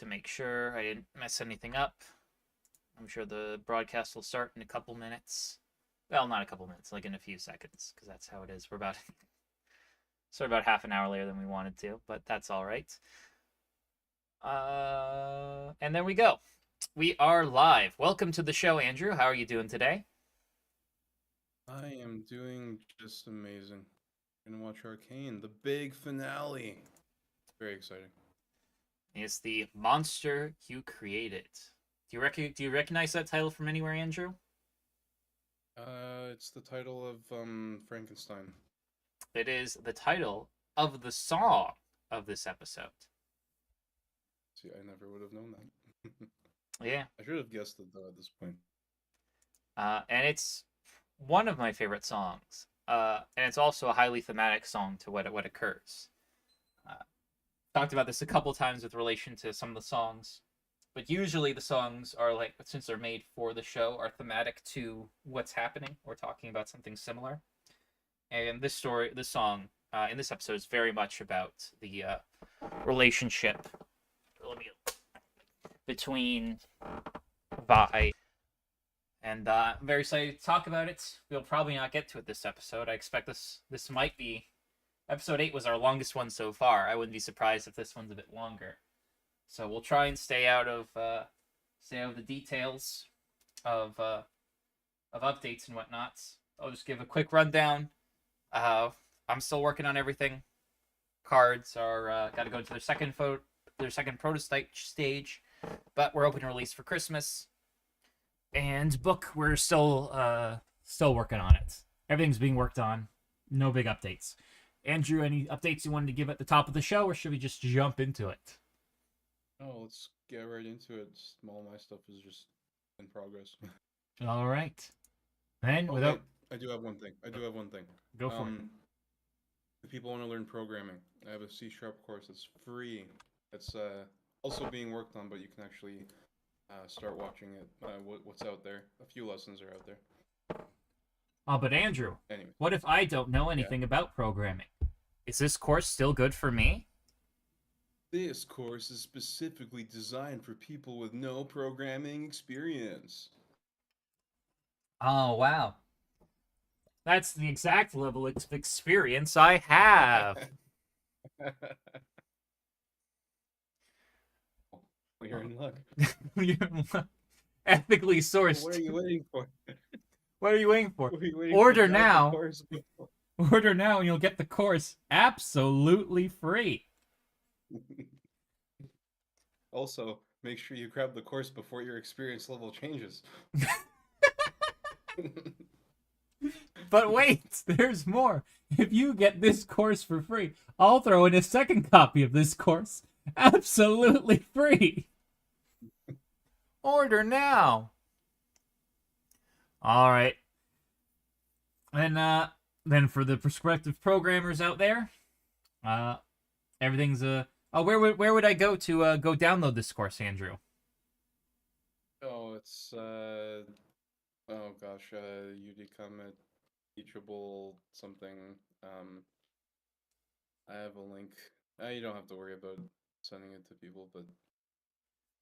to make sure I didn't mess anything up. I'm sure the broadcast will start in a couple minutes. Well, not a couple minutes, like in a few seconds, because that's how it is. We're about sort of about half an hour later than we wanted to, but that's all right. And there we go. We are live. Welcome to the show, Andrew. How are you doing today? I am doing just amazing. Gonna watch Arcane, the big finale. Very exciting. It's the monster you created. Do you recognize that title from anywhere, Andrew? It's the title of Frankenstein. It is the title of the song of this episode. See, I never would have known that. Yeah. I should have guessed it though at this point. And it's one of my favorite songs. And it's also a highly thematic song to what occurs. Uh, Talked about this a couple times with relation to some of the songs, but usually the songs are like, since they're made for the show, are thematic to what's happening or talking about something similar. And this song in this episode is very much about the relationship between Vi. And I'm very excited to talk about it. We'll probably not get to it this episode. I expect this might be episode 8 was our longest one so far. I wouldn't be surprised if this one's a bit longer. So we'll try and stay out of the details of updates and whatnot. I'll just give a quick rundown. I'm still working on everything. Cards are got to go to their second prototype stage, but we're open to release for Christmas. And book, we're still working on it. Everything's being worked on. No big updates. Andrew, any updates you wanted to give at the top of the show, or should we just jump into it? Oh, let's get right into it. All my stuff is just in progress. All right. Then, Oh, without... I do have one thing. Go for it. If people want to learn programming, I have a C# course that's free. It's also being worked on, but you can actually start watching it. What's out there? A few lessons are out there. Oh, but Andrew, Anyway, what if I don't know anything about programming? Is this course still good for me? this course is specifically designed for people with no programming experience. Oh, wow. That's the exact level of experience I have. Well, you're in luck. Ethically sourced. What are you waiting for? What are you waiting for? What are you waiting Order for? Grab the now. course. Order now and you'll get the course absolutely free. Also, make sure you grab the course before your experience level changes. But wait, there's more. If you get this course for free, I'll throw in a second copy of this course absolutely free. Order now. All right. And then for the prospective programmers out there, everything's where would I go to go download this course, Andrew? Oh, it's oh gosh, Udemy Teachable something. I have a link. You don't have to worry about sending it to people, but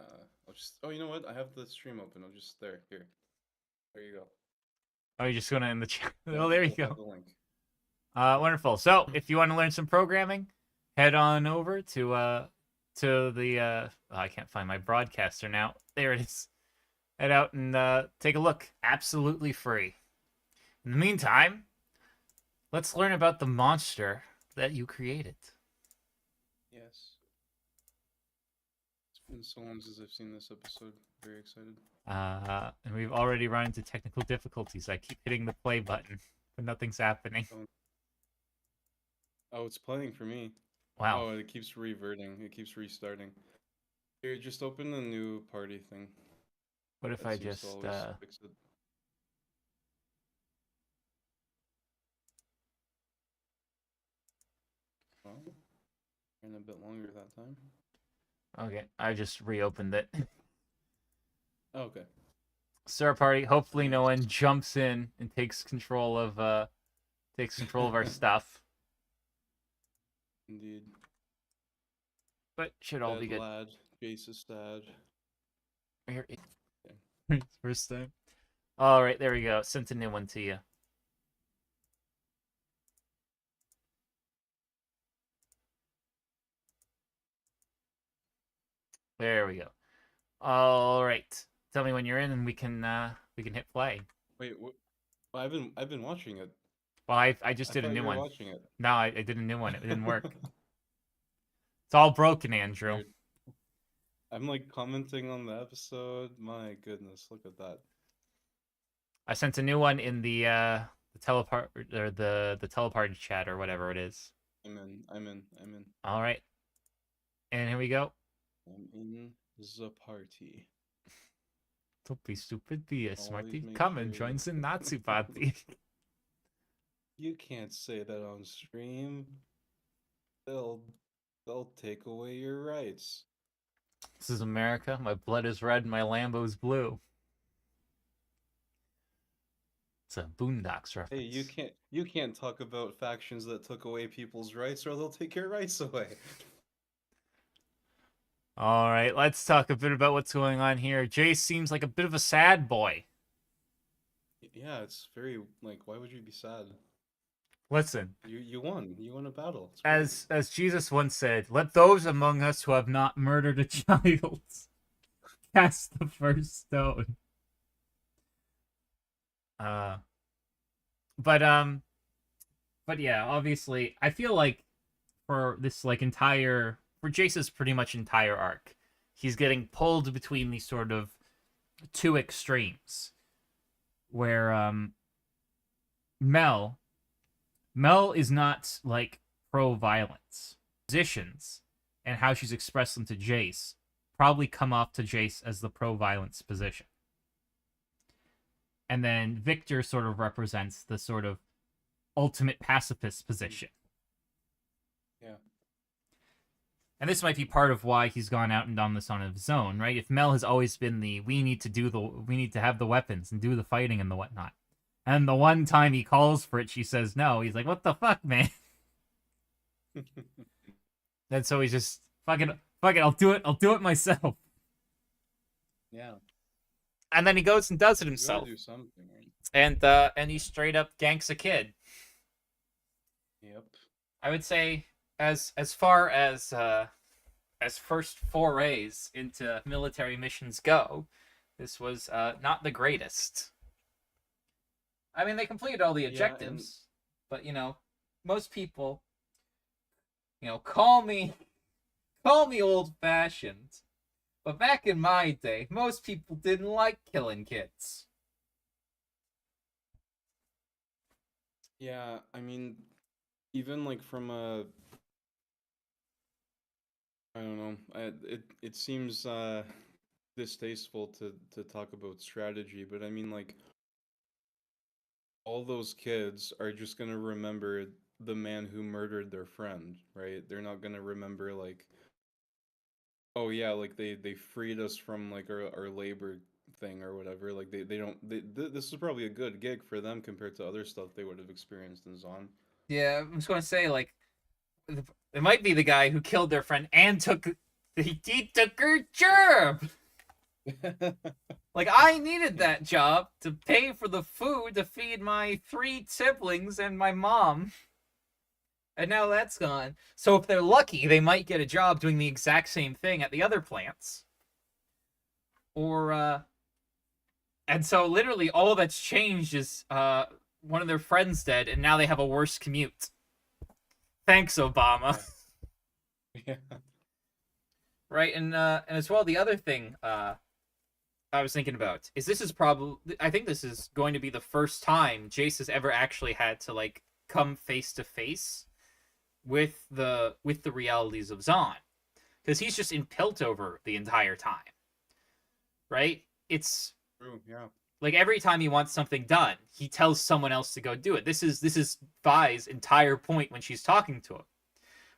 I'll just. Oh, you know what? I have the stream open. I'll just here. There you go. Oh, you're just going to in the chat. Yeah, Oh, there you I'll have go. the link. Wonderful. So, if you want to learn some programming, head on over to the I can't find my broadcaster now. There it is. Head out and take a look. Absolutely free. In the meantime, let's learn about the monster that you created. Yes. It's been so long since I've seen this episode. Very excited. And we've already run into technical difficulties. I keep hitting the play button, but nothing's happening. Oh, it's playing for me. Wow. Oh, it keeps reverting. It keeps restarting. Here, just open a new party thing. What if That I seems just to always fix it. Well, ran a bit longer that time. Okay, I just reopened it. Okay. Sir party. Hopefully, no one jumps in and takes control of our stuff. Indeed. but should all be Dead good. lad. Jace is sad. Here, first time. All right, there we go. Sent a new one to you. There we go. All right. Tell me when you're in, and we can hit play. Wait, what? Well, I've been watching it. Well, I just I did a thought new you were one. watching it. No, I did a new one. It didn't work. It's all broken, Andrew. Weird. I'm like commenting on the episode. My goodness, look at that. I sent a new one in the teleport or the teleparty chat or whatever it is. I'm in. All right. And here we go. I'm in the party. Don't be stupid, be a Always smarty. make Come sure and join you- the Nazi party. You can't say that on stream. They'll take away your rights. This is America. My blood is red, my Lambo's blue. It's a Boondocks reference. Hey, you can't talk about factions that took away people's rights, or they'll take your rights away. All right, let's talk a bit about what's going on here. Jace seems like a bit of a sad boy. Yeah, it's very like. Why would you be sad? Listen, You won. You won a battle. It's great. as Jesus once said, let those among us who have not murdered a child cast the first stone. But yeah, obviously, I feel like for this like for Jace's pretty much entire arc, he's getting pulled between these sort of two extremes, where Mel is not like pro-violence. Positions and how she's expressed them to Jace probably come off to Jace as the pro-violence position. And then Victor sort of represents the sort of ultimate pacifist position. Yeah. And this might be part of why he's gone out and done this on his own, right? If Mel has always been we need to have the weapons and do the fighting and the whatnot. And the one time he calls for it, she says no. He's like, what the fuck, man? And so he's just, fuck it, I'll do it myself. Yeah. And then he goes and does it You himself. gotta do something, right? And he straight up ganks a kid. Yep. I would say as far as first forays into military missions go, this was not the greatest. I mean, they completed all the objectives, but most people, call me old-fashioned, but back in my day, most people didn't like killing kids. Yeah, I mean, even like from a, I don't know, it seems distasteful to talk about strategy, but I mean like all those kids are just gonna remember the man who murdered their friend, right? They're not gonna remember like, oh yeah, like they freed us from like our labor thing or whatever. Like they don't this is probably a good gig for them compared to other stuff they would have experienced in Zon. Yeah, I was going to say, like, it might be the guy who killed their friend and took her job. Like, I needed that job to pay for the food to feed my 3 siblings and my mom. And now that's gone. So if they're lucky, they might get a job doing the exact same thing at the other plants. Or, and so literally all that's changed is, one of their friends dead, and now they have a worse commute. Thanks, Obama. Yeah. Right, and as well, the other thing I was thinking about is I think this is going to be the first time Jace has ever actually had to like come face to face with the realities of Zon, because he's just in Piltover the entire time. Right? It's True, yeah. like every time he wants something done, he tells someone else to go do it. This is Vi's entire point when she's talking to him.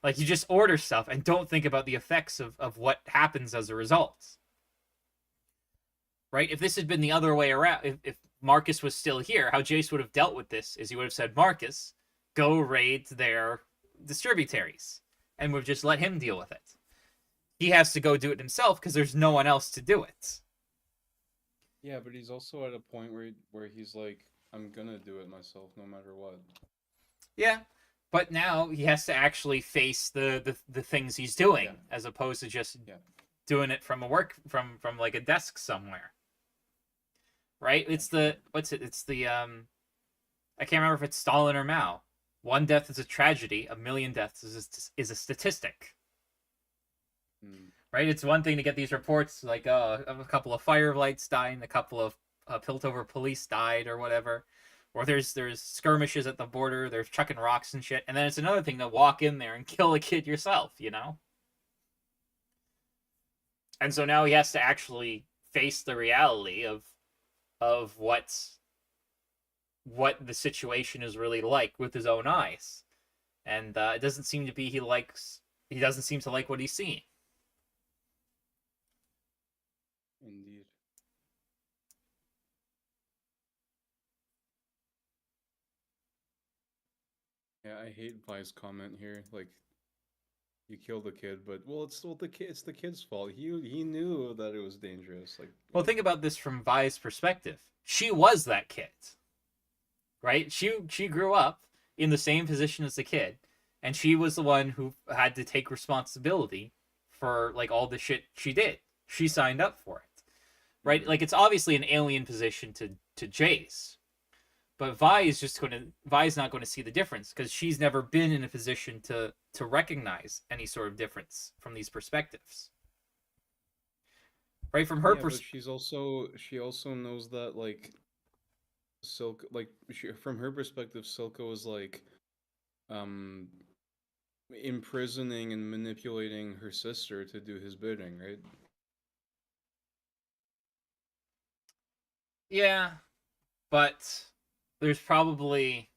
Like, you just order stuff and don't think about the effects of what happens as a result. Right? If this had been the other way around, if Marcus was still here, how Jace would have dealt with this is he would have said, Marcus, go raid their distributaries. And we've just let him deal with it. he has to go do it himself because there's no one else to do it. Yeah, but he's also at a point where he's like, I'm gonna do it myself no matter what. Yeah, but now he has to actually face the things he's doing, as opposed to just doing it from a work from like a desk somewhere. Right? It's the what's it? It's the I can't remember if it's Stalin or Mao. One death is a tragedy. A million deaths is a statistic. Right? It's one thing to get these reports like of a couple of firelights dying, a couple of Piltover police died or whatever, or there's skirmishes at the border, they're chucking rocks and shit, and then it's another thing to walk in there and kill a kid yourself, you know? And so now he has to actually face the reality of what the situation is really like with his own eyes, and it doesn't seem to be he doesn't seem to like what he's seeing. Indeed. Yeah, I hate Vi's comment here. Like, you killed the kid, but it's still the kid. It's the kid's fault. He knew that it was dangerous. Like, well, think about this from Vi's perspective. She was that kid, right? She grew up in the same position as the kid, and she was the one who had to take responsibility for like all the shit she did. She signed up for it. Right? Like, it's obviously an alien position to Jace. But Vi's not going to see the difference because she's never been in a position to recognize any sort of difference from these perspectives. Right? From her perspective, she also knows that like from her perspective, Silco is like imprisoning and manipulating her sister to do his bidding, right? Yeah, but there's probably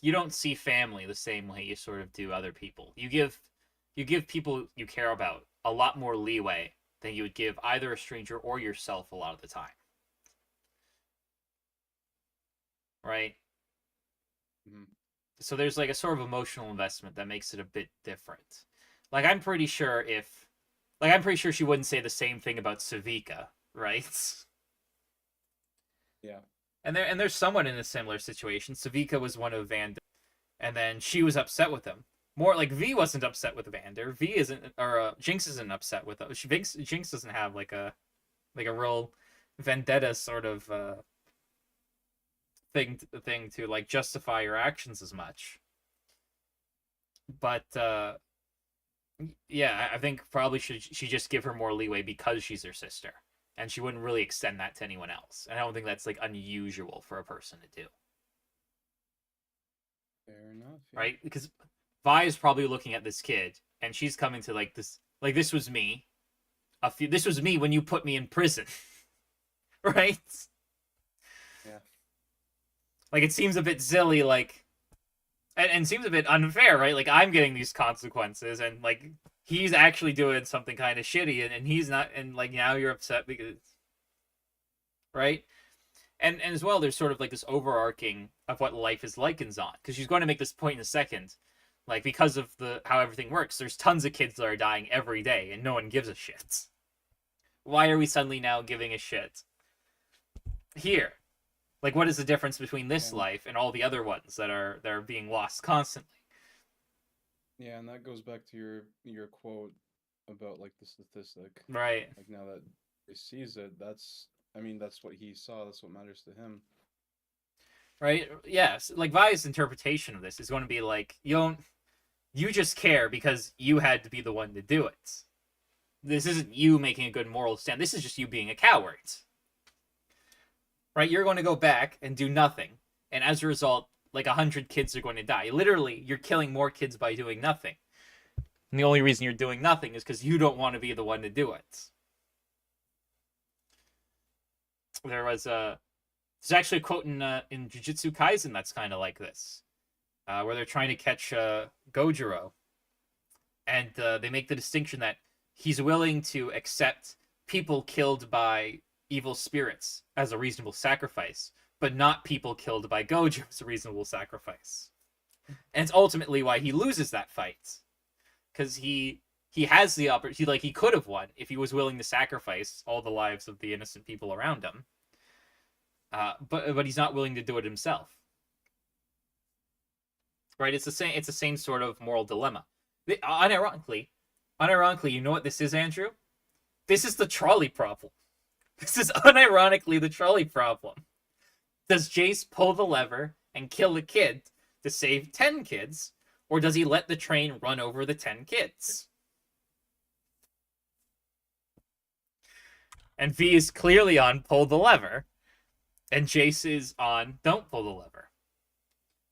you don't see family the same way you sort of do other people. You give people you care about a lot more leeway than you would give either a stranger or yourself a lot of the time. Right? Mm-hmm. So there's like a sort of emotional investment that makes it a bit different. Like, I'm pretty sure she wouldn't say the same thing about Savika, right? Yeah. And there's someone in a similar situation. Savika was one of Vander, and then she was upset with him. More like V wasn't upset with Vander. V isn't, or Jinx isn't upset with him. Jinx doesn't have like a real vendetta sort of thing to like justify your actions as much. But yeah, I think probably she just give her more leeway because she's her sister. And she wouldn't really extend that to anyone else. And I don't think that's like unusual for a person to do. Fair enough. Yeah. Right? Because Vi is probably looking at this kid, and she's coming to like this, like, this was me. This was me when you put me in prison. Right? Yeah. Like, it seems a bit silly, like, and seems a bit unfair, right? Like, I'm getting these consequences, and like, he's actually doing something kind of shitty, and he's not, and like, now you're upset because, right? And as well, there's sort of like this overarching of what life is like in Zon, because she's going to make this point in a second, like, because of how everything works, there's tons of kids that are dying every day, and no one gives a shit. Why are we suddenly now giving a shit here? Like, what is the difference between this life and all the other ones that are being lost constantly? Yeah, and that goes back to your quote about like the statistic. Right. Like, now that he sees it, that's what he saw, that's what matters to him. Right? Yes. Like, Vi's interpretation of this is going to be like, you just care because you had to be the one to do it. This isn't you making a good moral stand. This is just you being a coward. Right? You're going to go back and do nothing. And as a result, like 100 kids are going to die. Literally, you're killing more kids by doing nothing. And the only reason you're doing nothing is because you don't want to be the one to do it. There's actually a quote in Jujutsu Kaisen that's kind of like this, where they're trying to catch Gojiro, and they make the distinction that he's willing to accept people killed by evil spirits as a reasonable sacrifice, but not people killed by Gojo as a reasonable sacrifice. And it's ultimately why he loses that fight. Because he he has the opportunity. He could have won if he was willing to sacrifice all the lives of the innocent people around him. But he's not willing to do it himself. Right? It's the same sort of moral dilemma. Unironically, you know what this is, Andrew? This is the trolley problem. This is unironically the trolley problem. Does Jace pull the lever and kill the kid to save 10 kids, or does he let the train run over the 10 kids? And V is clearly on pull the lever, and Jace is on don't pull the lever.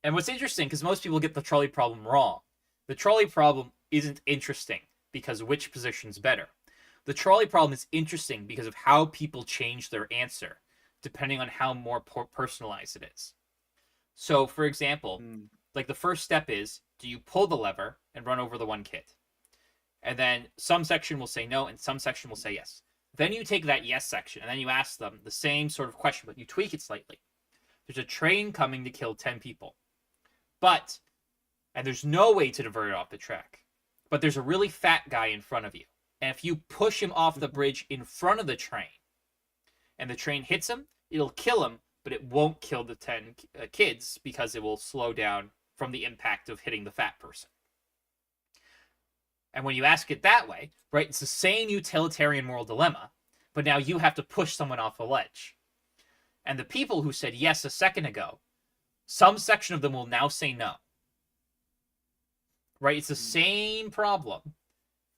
And what's interesting, because most people get the trolley problem wrong, the trolley problem isn't interesting because which position's better. The trolley problem is interesting because of how people change their answer, depending on how more personalized it is. So, for example, like the first step is, do you pull the lever and run over the one kid? And then some section will say no, and some section will say yes. Then you take that yes section, and then you ask them the same sort of question, but you tweak it slightly. There's a train coming to kill 10 people. And there's no way to divert it off the track. But there's a really fat guy in front of you. And if you push him off the bridge in front of the train, and the train hits him, it'll kill him, but it won't kill the 10 kids because it will slow down from the impact of hitting the fat person. And when you ask it that way, right, it's the same utilitarian moral dilemma, but now you have to push someone off a ledge. And the people who said yes a second ago, some section of them will now say no. Right? It's the same problem,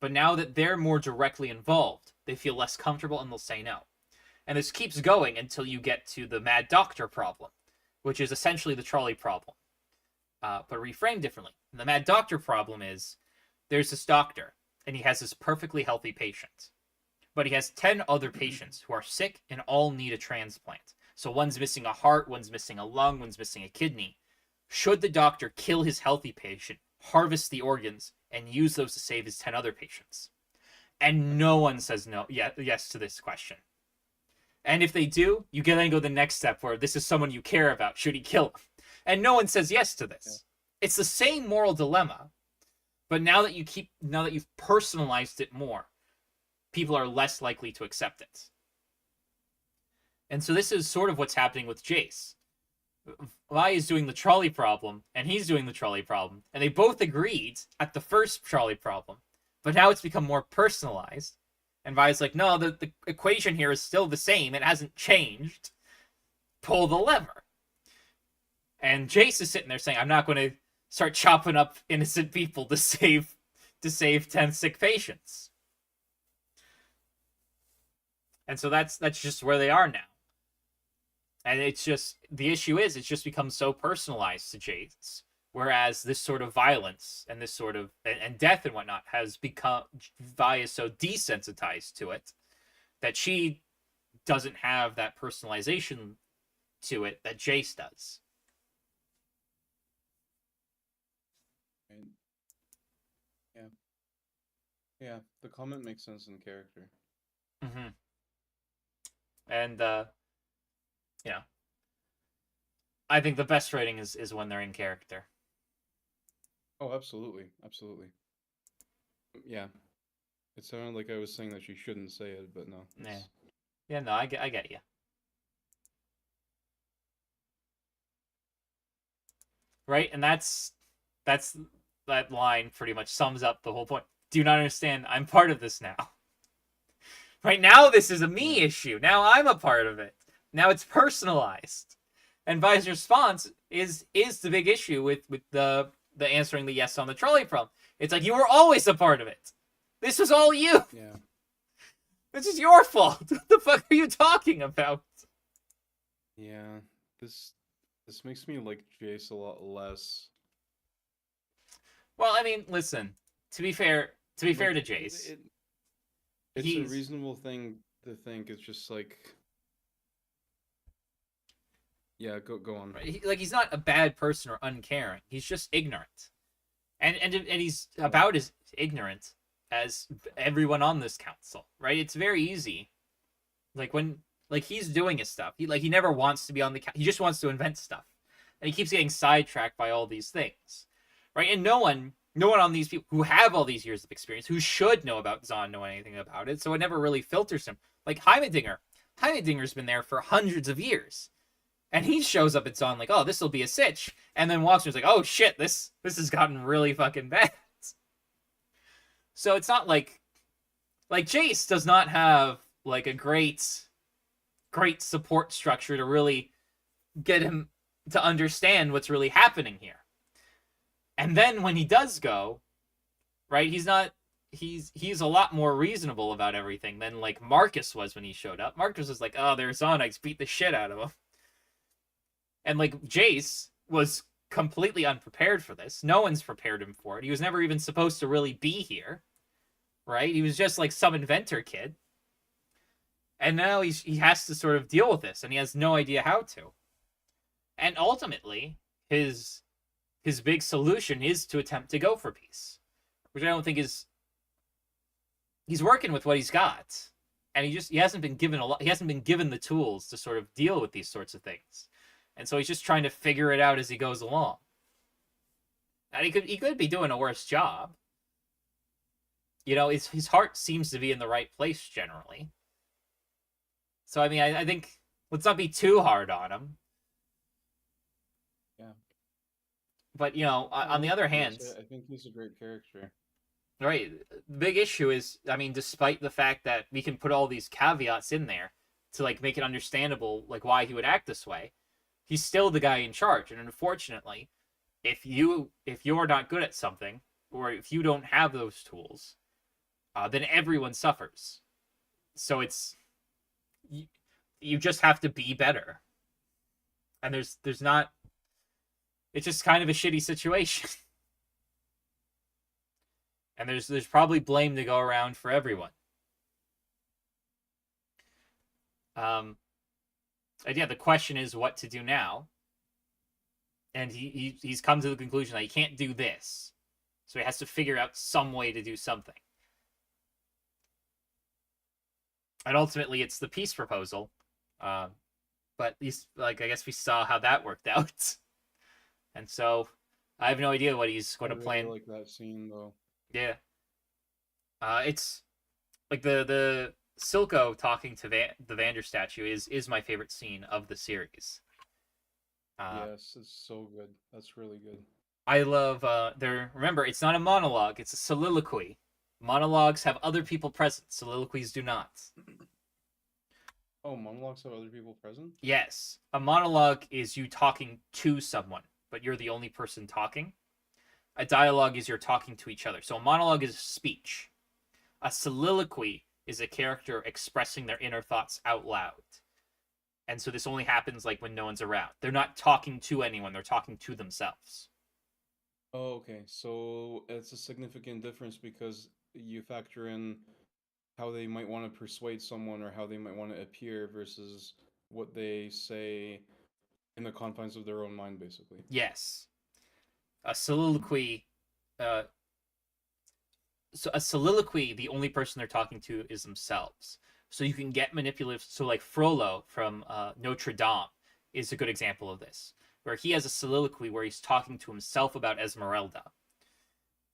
but now that they're more directly involved, they feel less comfortable and they'll say no. And this keeps going until you get to the mad doctor problem, which is essentially the trolley problem, but reframed differently. And the mad doctor problem is, there's this doctor, and he has this perfectly healthy patient, but he has 10 other patients who are sick and all need a transplant. So one's missing a heart, one's missing a lung, one's missing a kidney. Should the doctor kill his healthy patient, harvest the organs, and use those to save his 10 other patients? And no one says yes to this question. And if they do, you can then go the next step where this is someone you care about. Should he kill him? And no one says yes to this. Yeah. It's the same moral dilemma, but now that you've personalized it more, people are less likely to accept it. And so this is sort of what's happening with Jace. Vi is doing the trolley problem, and he's doing the trolley problem, and they both agreed at the first trolley problem, but now it's become more personalized. And Vi's like, no, the equation here is still the same. It hasn't changed. Pull the lever. And Jace is sitting there saying, I'm not going to start chopping up innocent people to save 10 sick patients. And so that's just where they are now. And it's just, the issue is, it's just become so personalized to Jace. Whereas this sort of violence and this sort of, and death and whatnot has become, Vi is so desensitized to it that she doesn't have that personalization to it that Jace does. Yeah, the comment makes sense in character. Mm-hmm. And, I think the best writing is when they're in character. Oh, absolutely. Yeah. It sounded like I was saying that she shouldn't say it, but no. Yeah, no, I get you. Right? And that's that line pretty much sums up the whole point. Do you not understand? I'm part of this now. Right now, this is a me issue. Now I'm a part of it. Now it's personalized. And Vi's response is the big issue with the answering the yes on the trolley problem. It's like, you were always a part of it. This was all you. Yeah. This is your fault. What the fuck are you talking about? Yeah. This makes me like Jace a lot less. Well, I mean, listen. To be fair to Jace, it's a reasonable thing to think. It's just like, yeah, go on. He's not a bad person or uncaring. He's just ignorant, and he's about as ignorant as everyone on this council, right? It's very easy. Like when he's doing his stuff, he never wants to be on the he just wants to invent stuff, and he keeps getting sidetracked by all these things, right? And no one No one on these people who have all these years of experience, who should know about Zahn, know anything about it. So it never really filters him. Like Heimerdinger. Heimerdinger's been there for hundreds of years. And he shows up at Zahn like, oh, this will be a sitch. And then walks through and is like, oh shit, this has gotten really fucking bad. So it's not like Jace does not have like a great support structure to really get him to understand what's really happening here. And then when he does go, right, he's a lot more reasonable about everything than like Marcus was when he showed up. Marcus was like, oh, there's Onyx, beat the shit out of him. And like Jace was completely unprepared for this. No one's prepared him for it. He was never even supposed to really be here, right? He was just like some inventor kid. And now he has to sort of deal with this, and he has no idea how to. And ultimately, his big solution is to attempt to go for peace, which I don't think is. He's working with what he's got, and he hasn't been given he hasn't been given the tools to sort of deal with these sorts of things, and so he's just trying to figure it out as he goes along. And he could be doing a worse job. You know, his heart seems to be in the right place generally. So I mean, I think let's not be too hard on him. Yeah. But you know, on the other hand, I think he's a great character. Right. The big issue is, I mean, despite the fact that we can put all these caveats in there to like make it understandable, like why he would act this way, he's still the guy in charge. And unfortunately, if you're not good at something, or if you don't have those tools, then everyone suffers. So you just have to be better. And there's not. It's just kind of a shitty situation. And there's probably blame to go around for everyone. And yeah, the question is what to do now. And he's come to the conclusion that he can't do this. So he has to figure out some way to do something. And ultimately it's the peace proposal. But I guess we saw how that worked out. And so I have no idea what he's going to plan. I like that scene though. Yeah. It's like the Silco talking to the Vander statue is my favorite scene of the series. Yes, it's so good. That's really good. I love remember, it's not a monologue, it's a soliloquy. Monologues have other people present, soliloquies do not. Oh, monologues have other people present? Yes. A monologue is you talking to someone, but you're the only person talking. A dialogue is you're talking to each other. So a monologue is speech. A soliloquy is a character expressing their inner thoughts out loud. And so this only happens like when no one's around. They're not talking to anyone, they're talking to themselves. Oh, okay. So it's a significant difference because you factor in how they might want to persuade someone or how they might want to appear versus what they say in the confines of their own mind, basically. Yes. A soliloquy, the only person they're talking to is themselves. So you can get manipulative. So like Frollo from Notre Dame is a good example of this, where he has a soliloquy where he's talking to himself about Esmeralda.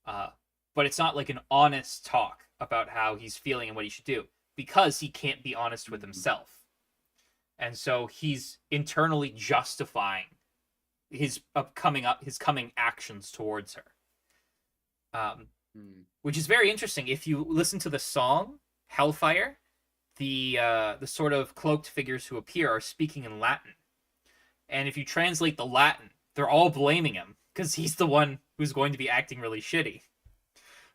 But it's not like an honest talk about how he's feeling and what he should do, because he can't be honest with himself. And so he's internally justifying his coming actions towards her. Which is very interesting. If you listen to the song Hellfire, the sort of cloaked figures who appear are speaking in Latin. And if you translate the Latin, they're all blaming him because he's the one who's going to be acting really shitty.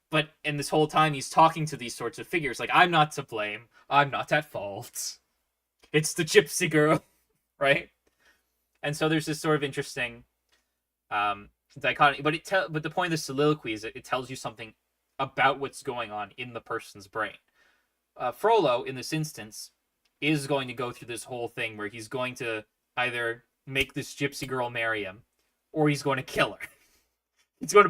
But in this whole time, he's talking to these sorts of figures like, I'm not to blame. I'm not at fault. It's the gypsy girl, right? And so there's this sort of interesting dichotomy. But the point of the soliloquy is that it tells you something about what's going on in the person's brain. Frollo, in this instance, is going to go through this whole thing where he's going to either make this gypsy girl marry him, or he's going to kill her.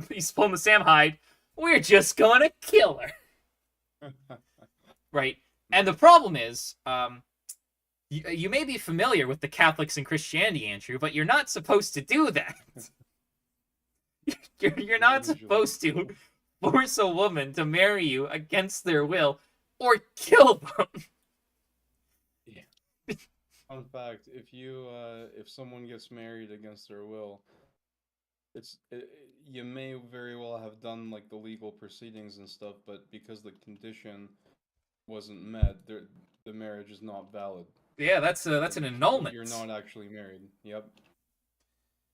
He's pulling the Sam Hyde. We're just going to kill her. Right? And the problem is, you may be familiar with the Catholics and Christianity, Andrew, but you're not supposed to do that. You're not supposed to force a woman to marry you against their will or kill them. Yeah. Fun fact: if someone gets married against their will, you may very well have done like the legal proceedings and stuff, but because the condition wasn't met, the marriage is not valid. Yeah, that's an annulment. You're not actually married. Yep.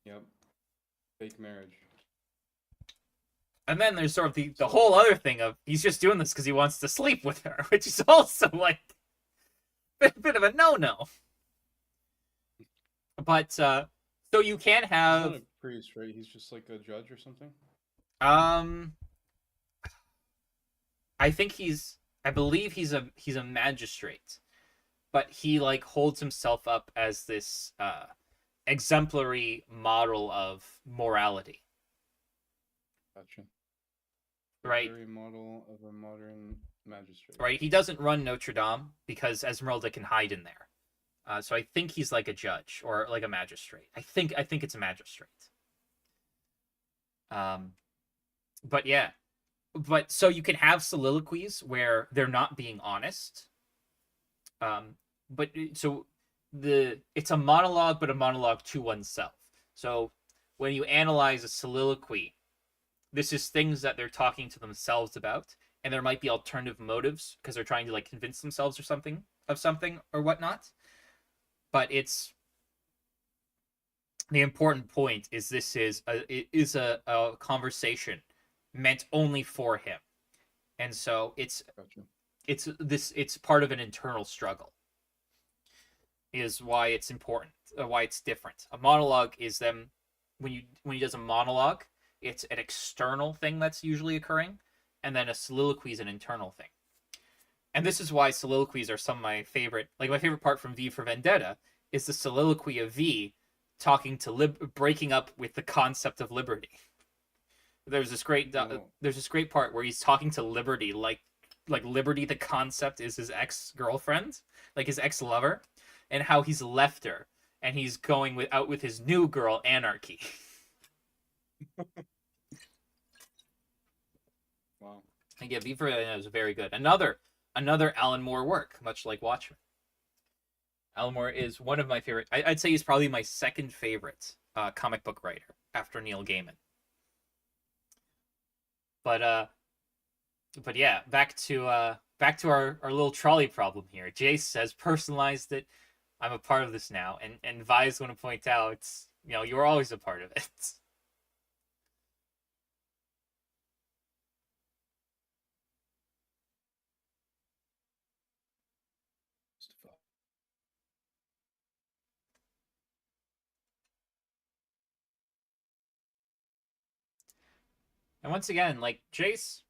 Yep. Fake marriage. And then there's sort of the whole other thing of he's just doing this because he wants to sleep with her, which is also like a bit of a no-no. But so you can have He's not a priest, right? He's just like a judge or something. um I believe he's a magistrate, but he like holds himself up as this exemplary model of morality. Gotcha. Right. Very model of a modern magistrate. Right. He doesn't run Notre Dame because Esmeralda can hide in there. So I think he's like a judge or like a magistrate. I think it's a magistrate. But yeah. But so you can have soliloquies where they're not being honest. But so it's a monologue, but a monologue to oneself. So when you analyze a soliloquy, this is things that they're talking to themselves about, and there might be alternative motives because they're trying to like convince themselves or something or whatnot. But it's the important point is this is a conversation meant only for him, and so Gotcha. it's part of an internal struggle. Is why it's important, why it's different. A monologue is them when he does a monologue, it's an external thing that's usually occurring, and then a soliloquy is an internal thing. And this is why soliloquies are some of my favorite. Like my favorite part from V for Vendetta is the soliloquy of V talking to breaking up with the concept of liberty. There's this great part where he's talking to Liberty like Liberty the concept is his ex-girlfriend, like his ex-lover, and how he's left her and he's going out with his new girl Anarchy. Wow. And yeah, V for Vendetta is very good. Another Alan Moore work, much like Watchmen. Alan Moore is one of my favorite. I'd say he's probably my second favorite comic book writer after Neil Gaiman. But yeah, back to our little trolley problem here. Jace has personalized it. I'm a part of this now, and Vi's going to point out, you were always a part of it. And once again, like Jace,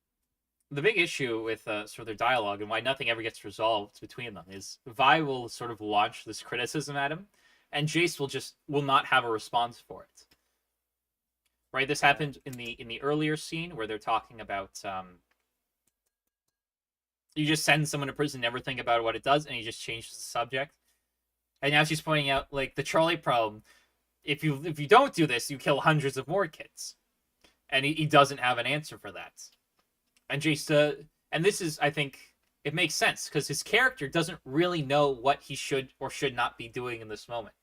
the big issue with sort of their dialogue and why nothing ever gets resolved between them is Vi will sort of launch this criticism at him, and Jace will not have a response for it. Right? This happened in the earlier scene where they're talking about you just send someone to prison, never think about what it does, and he just changes the subject. And now she's pointing out like the trolley problem. If you don't do this, you kill hundreds of more kids. And he doesn't have an answer for that. And Jace, and this is, I think, it makes sense because his character doesn't really know what he should or should not be doing in this moment,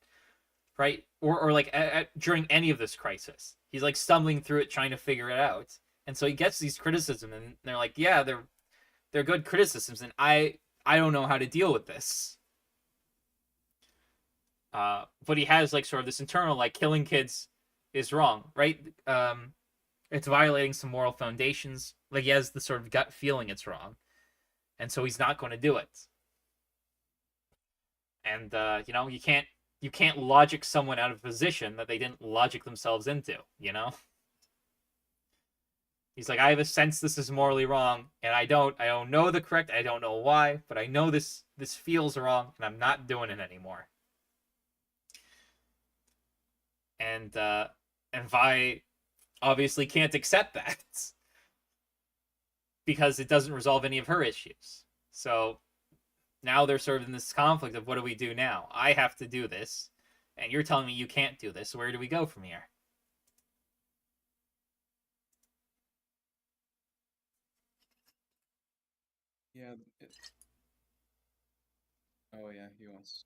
right? Or like during any of this crisis, he's like stumbling through it, trying to figure it out, and so he gets these criticisms, and they're like, yeah, they're good criticisms, and I don't know how to deal with this. But he has like sort of this internal like killing kids is wrong, right? It's violating some moral foundations. Like he has the sort of gut feeling it's wrong, and so he's not going to do it. And you can't logic someone out of a position that they didn't logic themselves into. He's like, I have a sense this is morally wrong, and I don't know the correct. I don't know why, but I know this feels wrong, and I'm not doing it anymore. And Vi obviously can't accept that because it doesn't resolve any of her issues. So now they're sort of in this conflict of what do we do now? I have to do this, and you're telling me you can't do this. Where do we go from here? Yeah. Oh yeah, he wants.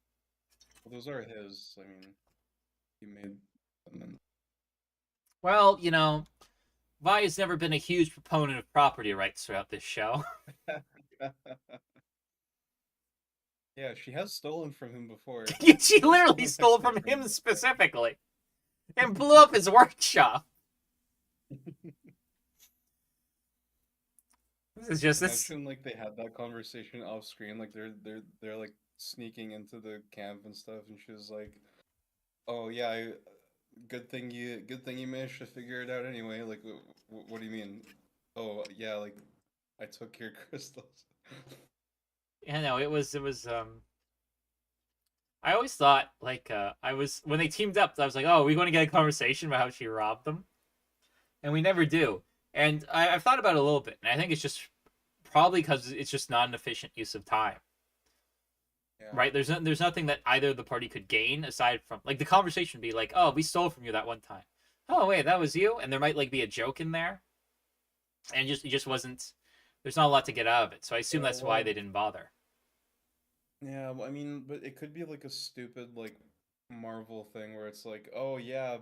Well, those are his. I mean, he made them. Well, Vi has never been a huge proponent of property rights throughout this show. Yeah, she has stolen from him before. She She has literally stolen stole XP from from him him before. specifically and blew up his workshop. This is just this. Imagine like they had that conversation off screen, like they're like sneaking into the camp and stuff, and she was like, "Oh yeah, good thing you managed to figure it out anyway." Like, what do you mean? Oh yeah, like I took your crystals. It was. I always thought like I was when they teamed up. I was like, oh, are we going to get a conversation about how she robbed them? And we never do. And I've thought about it a little bit, and I think it's just probably because it's just not an efficient use of time. Yeah. Right? There's nothing that either of the party could gain aside from like the conversation would be like, oh, we stole from you that one time. Oh wait, that was you, and there might like be a joke in there, and it just wasn't. There's not a lot to get out of it, so I assume Yeah, that's why well, they didn't bother. yeah, well, I mean, but it could be like a stupid like Marvel thing where it's like, "Oh yeah,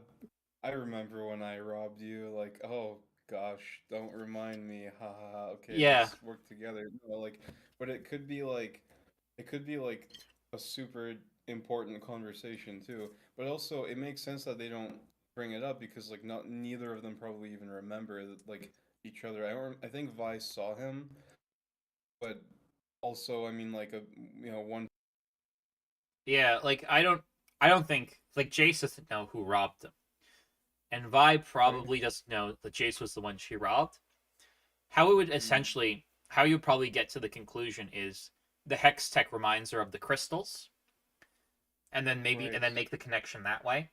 I remember when I robbed you." Like, "Oh gosh, don't remind me." Ha ha ha. Okay, Yeah, let's work together. Like, but it could be like a super important conversation too. But also, it makes sense that they don't bring it up because like not neither of them probably even remember like each other. I think Vi saw him, but also, I mean, like one. yeah. Like I don't think like Jace doesn't know who robbed him, and Vi Sorry. probably doesn't know that Jace was the one she robbed. How it would Mm, essentially, how you probably get to the conclusion is the hex tech reminds her of the crystals, and right. then make the connection that way.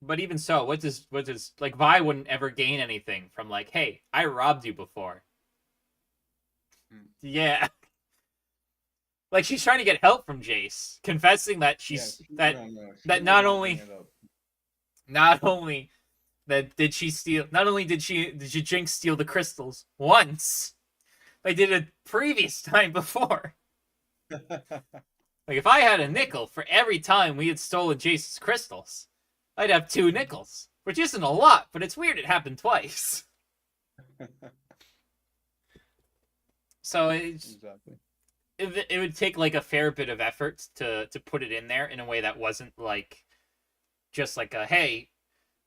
But even so, what does like Vi wouldn't ever gain anything from like, hey, I robbed you before. Mm. Yeah, like she's trying to get help from Jace, confessing that Yeah, she's no, no, she would not not bring only it up. not only that did she steal, not only did she Jinx steal the crystals once, they did it previous time before. Like if I had a nickel for every time we had stolen Jace's crystals, I'd have 2 nickels, which isn't a lot, but it's weird it happened twice. So Exactly. it would take like a fair bit of effort to put it in there in a way that wasn't like just like a hey,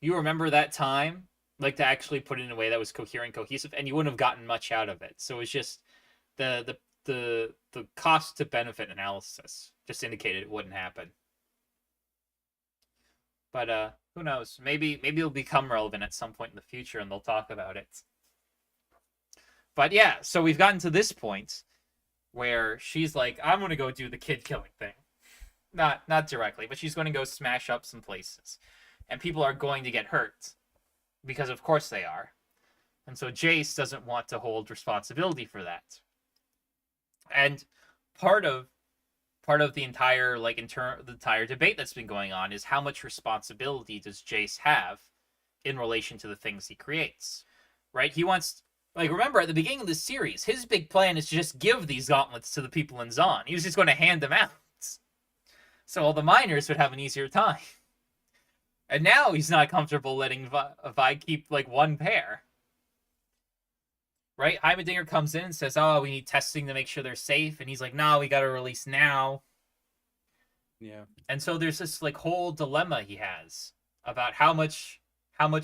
you remember that time? Like to actually put it in a way that was coherent, cohesive, and you wouldn't have gotten much out of it. So it's just the cost to benefit analysis just indicated it wouldn't happen. But who knows? Maybe it'll become relevant at some point in the future, and they'll talk about it. But yeah, so we've gotten to this point where she's like, "I'm gonna go do the kid killing thing." Not directly, but she's going to go smash up some places, and people are going to get hurt because of course they are. And so Jace doesn't want to hold responsibility for that. And part of the entire the entire debate that's been going on is how much responsibility does Jace have in relation to the things he creates, right? He wants, like, remember at the beginning of the series, his big plan is to just give these gauntlets to the people in Zon. He was just going to hand them out, so all the miners would have an easier time. And now he's not comfortable letting Vi keep like one pair, right? Heimerdinger comes in and says, "Oh, we need testing to make sure they're safe," and he's like, "No, we got to release now." Yeah. And so there's this like whole dilemma he has about how much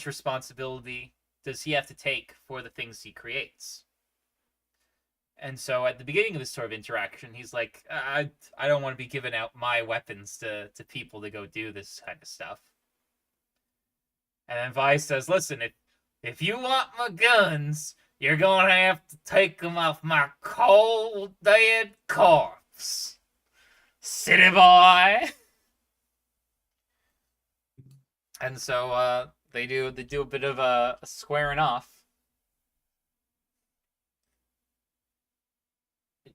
responsibility does he have to take for the things he creates. And so at the beginning of this sort of interaction, he's like, I don't want to be giving out my weapons to people to go do this kind of stuff. And then Vi says, listen, if you want my guns, you're going to have to take them off my cold, dead corpse. City boy. And so they do a bit of a squaring off.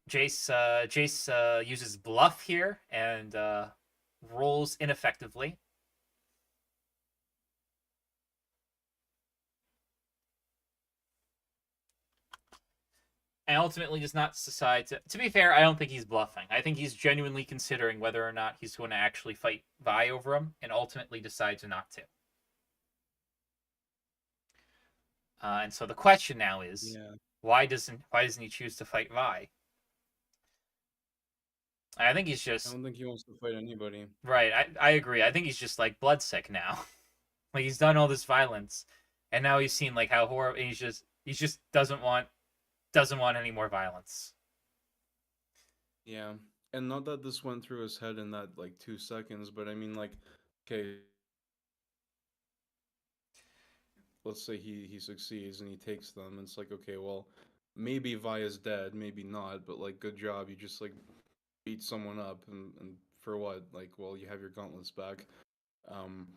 Jace uses bluff here and rolls ineffectively. and ultimately does not decide to. To be fair, I don't think he's bluffing. I think he's genuinely considering whether or not he's going to actually fight Vi over him, and ultimately decides not to. And so the question now is, Yeah. why doesn't he choose to fight Vi? I think he's I just don't think he wants to fight anybody. right. I agree. I think he's just like bloodsick now. Like he's done all this violence, and now he's seen like how horrible. He just doesn't want any more violence. Yeah. And not that this went through his head in that like 2 seconds, but I mean like, okay, let's say he succeeds and he takes them. It's like, okay, well, maybe Vi is dead, maybe not, but like, good job. You just like beat someone up, and for what? Like, well, you have your gauntlets back. Um,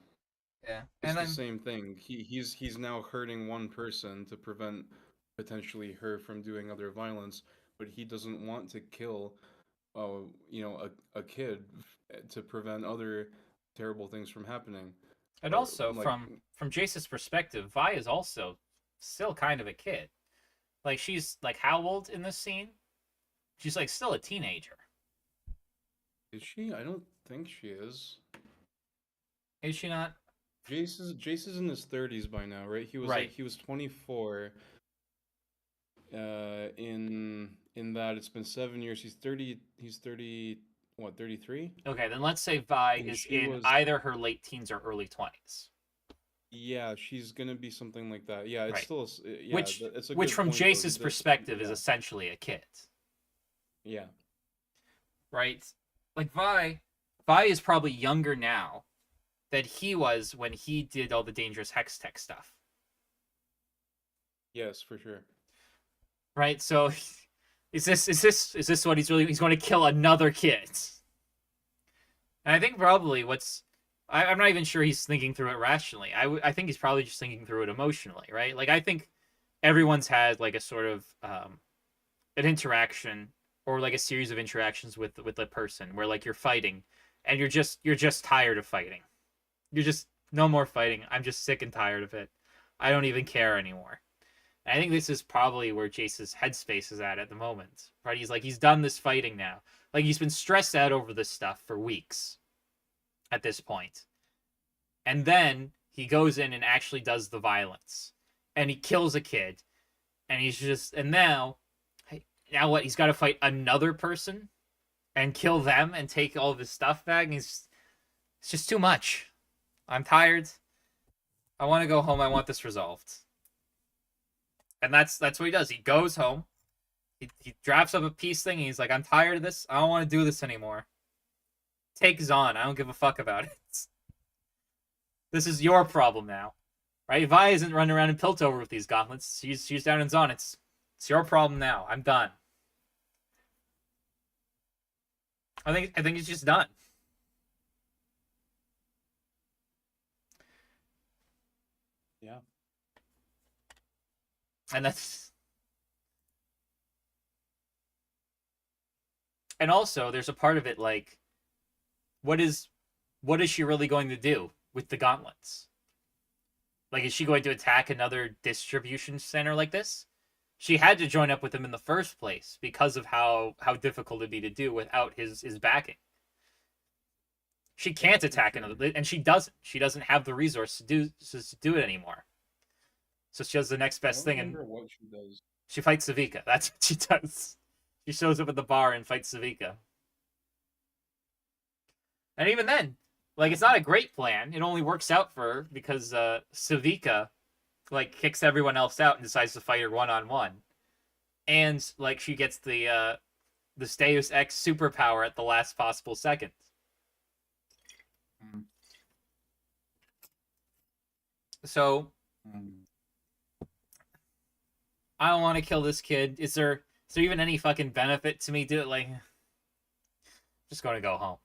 Yeah, it's and the then same thing. He's now hurting one person to prevent potentially her from doing other violence, but he doesn't want to kill, a kid to prevent other terrible things from happening. and Or also like, from Jace's perspective, Vi is also still kind of a kid. Like she's like how old in this scene? She's like still a teenager. is she? I don't think she is. Is she not? Jace is in his 30s by now, right? Right. He was 24. In that it's been 7 years. He's 30. He's 30. What? 33. Okay, then let's say Vi And is she in was. either her late teens or early 20s. Yeah, she's gonna be something like that. Yeah, it's Right. still. Yeah, Which it's a which good from point though. Jace's perspective is Yeah, essentially a kid. yeah, Right? Like Vi is probably younger now than he was when he did all the dangerous hex tech stuff. yes, for sure. Right? So is this what he's going to kill another kid? And I think probably I'm not even sure he's thinking through it rationally. I think he's probably just thinking through it emotionally, right? Like I think everyone's had like a sort of an interaction or like a series of interactions with a person where like you're fighting and you're just tired of fighting. You're just no more fighting. I'm just sick and tired of it. I don't even care anymore. And I think this is probably where Jace's headspace is at the moment. Right? He's done this fighting now. Like he's been stressed out over this stuff for weeks at this point. And then he goes in and actually does the violence. And he kills a kid. And now what? He's got to fight another person and kill them and take all of his stuff back. And it's just too much. I'm tired. I want to go home. I want this resolved. And that's what he does. He goes home. He drafts up a peace thing. And he's like, I'm tired of this. I don't want to do this anymore. Take Zon. I don't give a fuck about it. This is your problem now, right? Vi isn't running around in Piltover with these gauntlets. She's down in Zon. It's your problem now. I'm done. I think it's just done. Yeah. And also there's a part of it like what is she really going to do with the gauntlets? Like is she going to attack another distribution center like this? She had to join up with him in the first place because of how difficult it'd be to do without his backing. She can't attack another, and she doesn't. She doesn't have the resource to do it anymore. So she does the next I best don't thing, and remember what she does. she fights Savika. That's what she does. She shows up at the bar and fights Savika. And even then, like it's not a great plan. It only works out for her because Savika like kicks everyone else out and decides to fight her one-on-one. And like she gets the Deus Ex superpower at the last possible second. Mm. So I don't want to kill this kid. Is there even any fucking benefit to me do it? Like, just going to go home.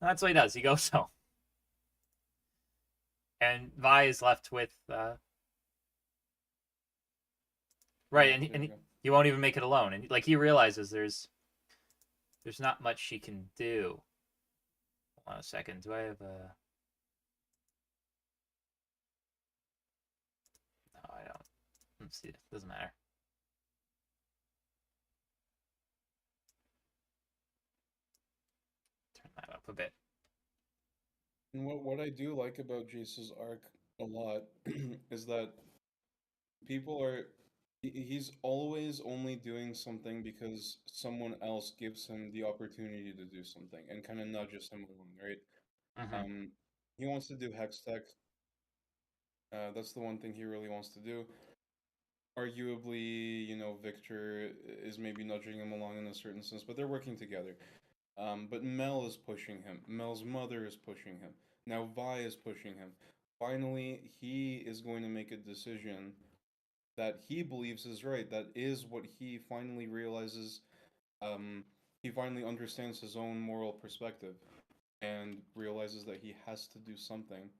That's what he does. He goes home, and Vi is left with right, and he won't even make it alone. And like he realizes there's not much she can do. Hold on a second. Do I have a? No, I don't. Let's see. It doesn't matter. a bit. And what I do like about Jace's arc a lot is that people are he's always only doing something because someone else gives him the opportunity to do something and kind of nudges him along, right? Hmm. Um, he wants to do hex tech. That's the one thing he really wants to do. Arguably, Victor is maybe nudging him along in a certain sense, but they're working together. But Mel is pushing him. Mel's mother is pushing him. Now Vi is pushing him. Finally, he is going to make a decision that he believes is right. That is what he finally realizes. He finally understands his own moral perspective and realizes that he has to do something.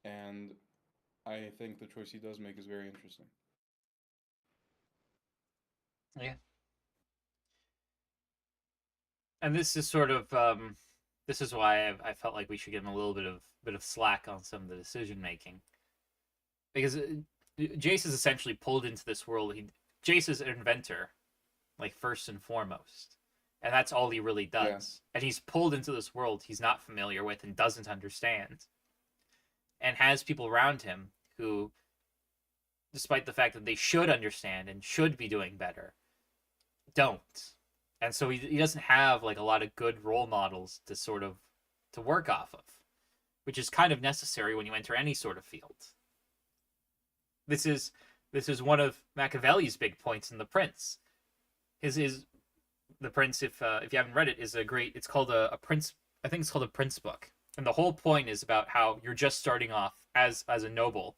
And I think the choice he does make is very interesting. Yeah. And this is sort of this is why I felt like we should give him a little bit of slack on some of the decision making, because Jace is essentially pulled into this world. Jace is an inventor, like first and foremost, and that's all he really Yeah. does. And he's pulled into this world he's not familiar with and doesn't understand, and has people around him who, despite the fact that they should understand and should be doing better, don't. And so he doesn't have like a lot of good role models to sort of to work off of, which is kind of necessary when you enter any sort of field. This is this is one of Machiavelli's big points in The Prince. His The Prince, if you haven't read it, is a great. It's called a Prince. I think it's called a Prince book, and the whole point is about how you're just starting off as a noble.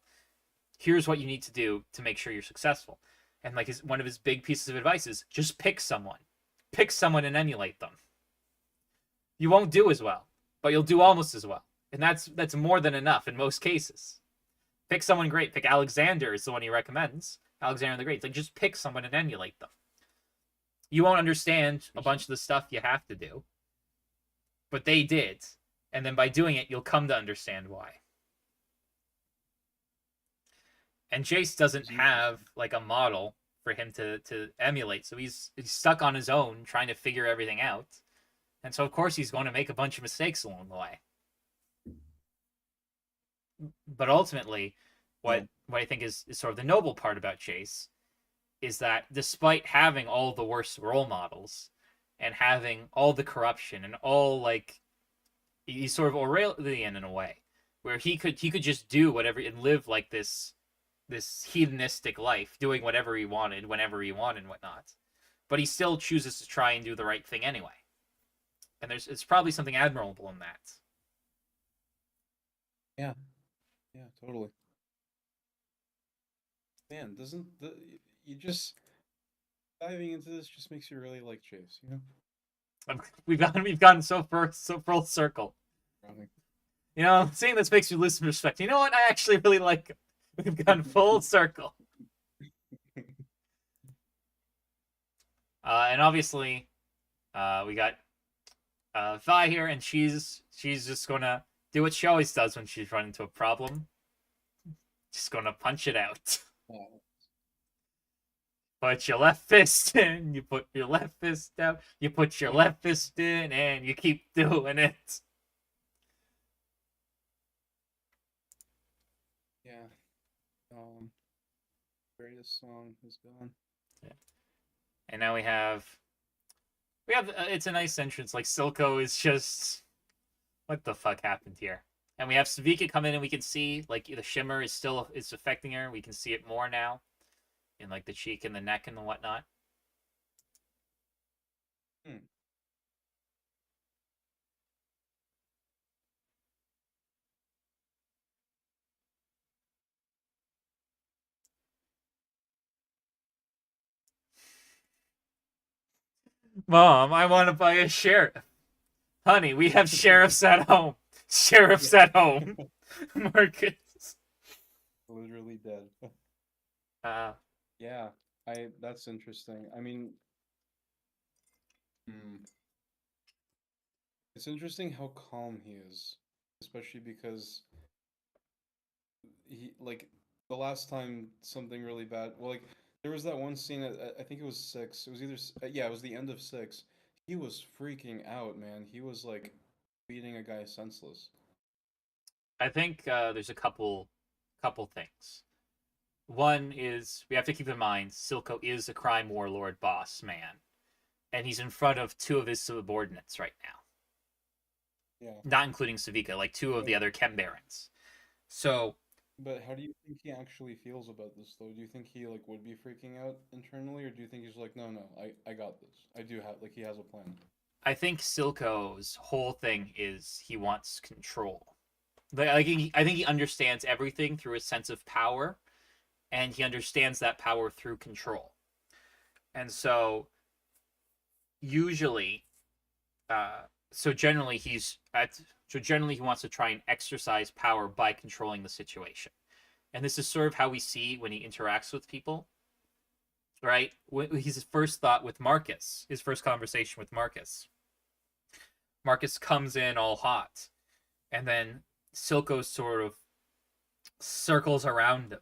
Here's what you need to do to make sure you're successful. And like one of his big pieces of advice is just pick someone. Pick someone and emulate them. You won't do as well, but you'll do almost as well. And that's more than enough in most cases. Pick someone great. Pick Alexander is the one he recommends. Alexander the Great. It's like just pick someone and emulate them. You won't understand a bunch of the stuff you have to do, but they did. And then by doing it, you'll come to understand why. And Jace doesn't have like a model for him to emulate, so he's stuck on his own trying to figure everything out. And so of course he's going to make a bunch of mistakes along the way. But ultimately, what I think is sort of the noble part about Chase is that despite having all the worst role models and having all the corruption and all like he's sort of Aurelian in a way, where he could just do whatever and live like this hedonistic life, doing whatever he wanted, whenever he wanted, and whatnot. But he still chooses to try and do the right thing anyway. And it's probably something admirable in that. Yeah. Yeah, totally. Man, doesn't you just diving into this just makes you really like Chase, you know? We've gotten so full circle. Running. You know, seeing this makes you lose some respect. You know what? I actually really like him. We've gone full circle. And obviously, we got Vi here, and she's just gonna do what she always does when she's run into a problem. Just gonna punch it out. Put your left fist in, you put your left fist out, you put your left fist in, and you keep doing it. Yeah. Greatest song is gone. Yeah. And now we have it's a nice entrance. Like Silco is just what the fuck happened here? And we have Savika come in, and we can see like the shimmer is affecting her. We can see it more now in like the cheek and the neck and the whatnot. Mom, I want to buy a sheriff. Honey, we have sheriffs at home. Sheriffs at home. Marcus. Literally dead. Uh, Yeah, that's interesting. I mean, it's interesting how calm he is, especially because he like the last time something really bad. Well, like there was that one scene. I think it was six. It was either yeah, it was the end of six. He was freaking out, man. He was like beating a guy senseless? I think there's a couple things. One is we have to keep in mind Silco is a crime warlord boss man, and he's in front of two of his subordinates right now, Yeah. not including Savika, like two of the other Chem Barons. So But how do you think he actually feels about this, though? Do you think he like would be freaking out internally, or do you think he's like, no, no, I got this. I do have like he has a plan. I think Silco's whole thing is he wants control. I think he understands everything through a sense of power, and he understands that power through control. And so usually, uh, so generally he wants to try and exercise power by controlling the situation. And this is sort of how we see when he interacts with people, right? His first thought with Marcus, his first conversation with Marcus. Marcus comes in all hot, and then Silco sort of circles around him,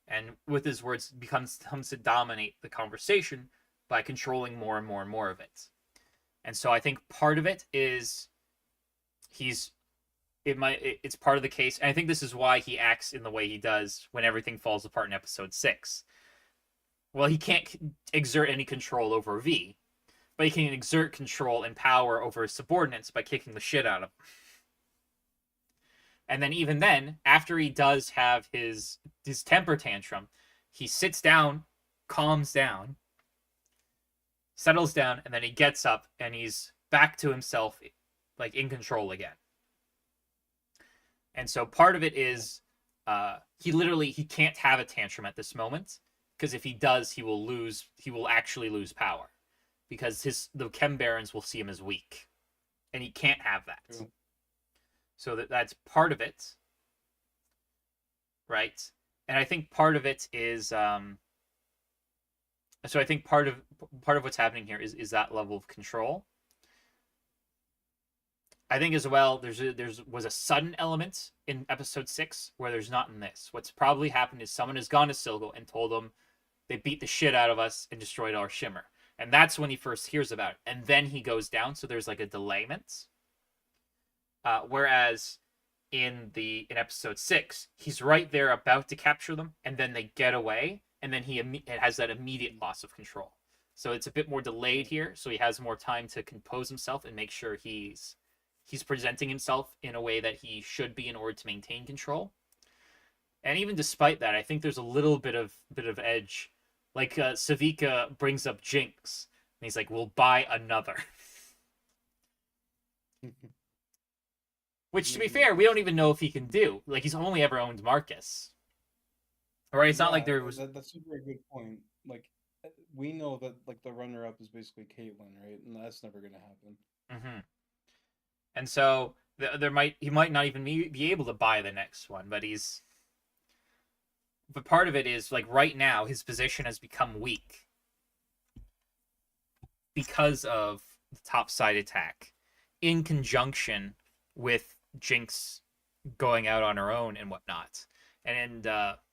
and with his words comes to dominate the conversation by controlling more and more and more of it. And so I think part of it is it's part of the case, and I think this is why he acts in the way he does when everything falls apart in episode 6. Well, he can't exert any control over V, but he can exert control and power over his subordinates by kicking the shit out of them. And then even then, after he does have his temper tantrum, he sits down, calms down, settles down, and then he gets up and he's back to himself, like in control again. And so part of it is he can't have a tantrum at this moment, because if he does, he will actually lose power, because the Chem Barons will see him as weak, and he can't have that. True. So that's part of it, right? And I think part of it is so I think part of what's happening here is that level of control. I think as well there was a sudden element in episode 6 where there's not in this. What's probably happened is someone has gone to Silco and told him they beat the shit out of us and destroyed our shimmer. And that's when he first hears about it. And then he goes down, so there's like a delayment. Whereas in episode 6, he's right there about to capture them, and then they get away, and then it has that immediate loss of control. So it's a bit more delayed here, so he has more time to compose himself and make sure he's presenting himself in a way that he should be in order to maintain control. And even despite that, I think there's a little bit of edge. Like Savika brings up Jinx, and he's like, "We'll buy another." Which, to be fair, we don't even know if he can do. Like, he's only ever owned Marcus. Right? It's not like there was... That's a very good point. Like, we know that like the runner-up is basically Caitlyn, right? And that's never going to happen. Mm-hmm. And so he might not even be able to buy the next one, but But part of it is, like, right now, his position has become weak because of the topside attack, in conjunction with Jinx going out on her own and whatnot. And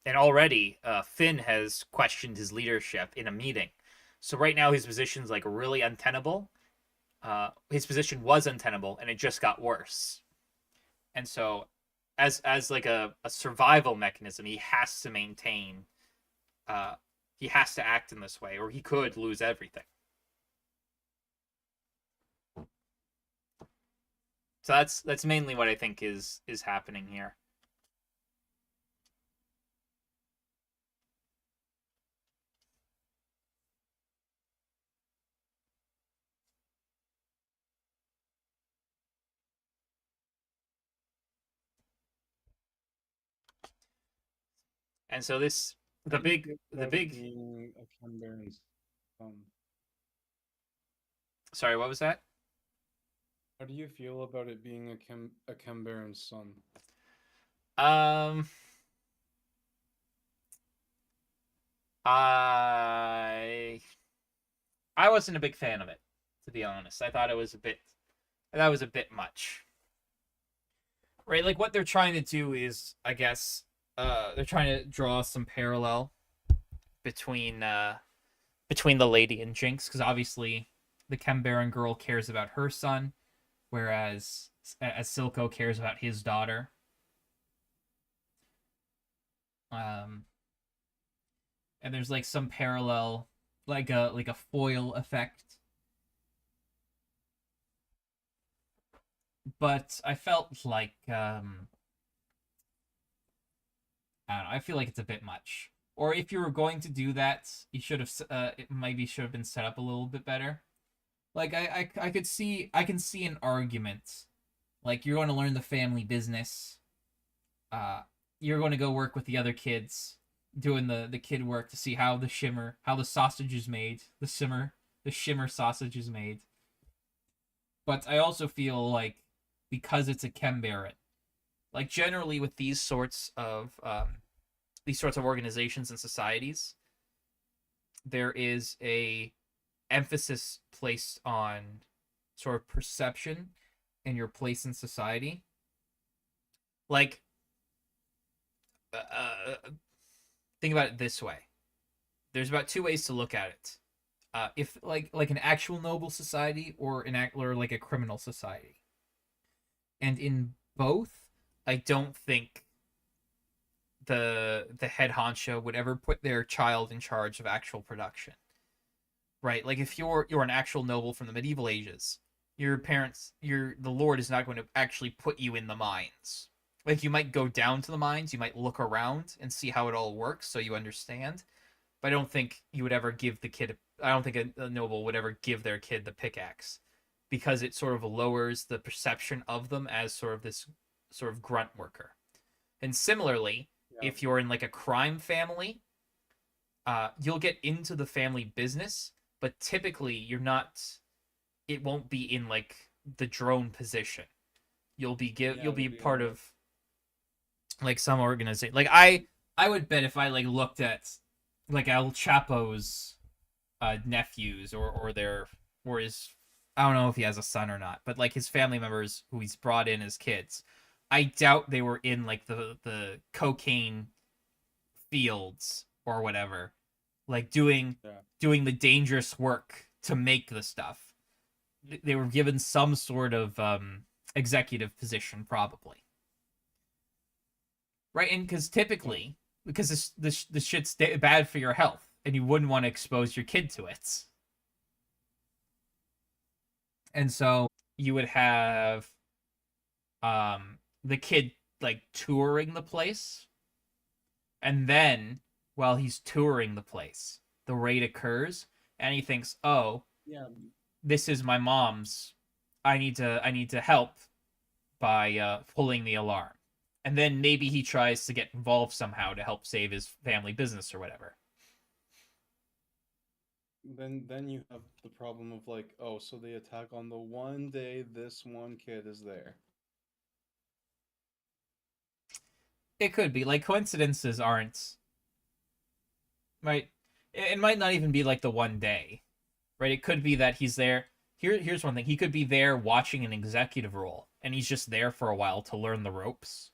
already Finn has questioned his leadership in a meeting. So right now his position's like really untenable. His position was untenable, and it just got worse. And so as like a survival mechanism, he has to maintain he has to act in this way, or he could lose everything. So that's mainly what I think is happening here. And so the big being a Chem Baron's Sorry, what was that? How do you feel about it being a Chem Baron's son? I wasn't a big fan of it, to be honest. I thought it was a bit much. Right, like what they're trying to do is, I guess, they're trying to draw some parallel between the lady and Jinx, because obviously the Chem Baron girl cares about her son, whereas as Silco cares about his daughter. Um, and there's like some parallel, like a foil effect. But I felt like I don't know. I feel like it's a bit much. Or if you were going to do that, you should have it maybe should have been set up a little bit better. Like I can see an argument. Like you're going to learn the family business. Uh, you're going to go work with the other kids, doing the kid work to see how the sausage is made, the shimmer sausage is made. But I also feel like because it's a chem baron, like generally with these sorts of organizations and societies, there is a emphasis placed on sort of perception and your place in society. Like, think about it this way: there's about two ways to look at it. If like an actual noble society or or like a criminal society, and in both, I don't think the head honcho would ever put their child in charge of actual production. Right? Like if you're an actual noble from the medieval ages, the lord is not going to actually put you in the mines. Like you might go down to the mines, you might look around and see how it all works so you understand. But I don't think you would ever give the kid I don't think a noble would ever give their kid the pickaxe because it sort of lowers the perception of them as sort of this sort of grunt worker. And similarly, Yeah. if you're in like a crime family, you'll get into the family business, but typically you're not. It won't be in like the drone position. Yeah, you'll it'll be be part of like some organization. Like I would bet if I like looked at like El Chapo's nephews or their or his I don't know if he has a son or not, but like his family members who he's brought in as kids, I doubt they were in like the cocaine fields or whatever, like yeah. doing the dangerous work to make the stuff. They were given some sort of executive position, probably, right? And because Well, typically, because this shit's bad for your health, and you wouldn't want to expose your kid to it, and so you would have the kid like touring the place, and then while he's touring the place, the raid occurs, and he thinks, "Oh, yeah, this is my mom's. I need to help by pulling the alarm." And then maybe he tries to get involved somehow to help save his family business or whatever. then you have the problem of like, oh, so they attack on the one day this one kid is there. It could be like coincidences aren't right. It might not even be like the one day, right? It could be that he's there. Here's one thing: he could be there watching an executive role, and he's just there for a while to learn the ropes,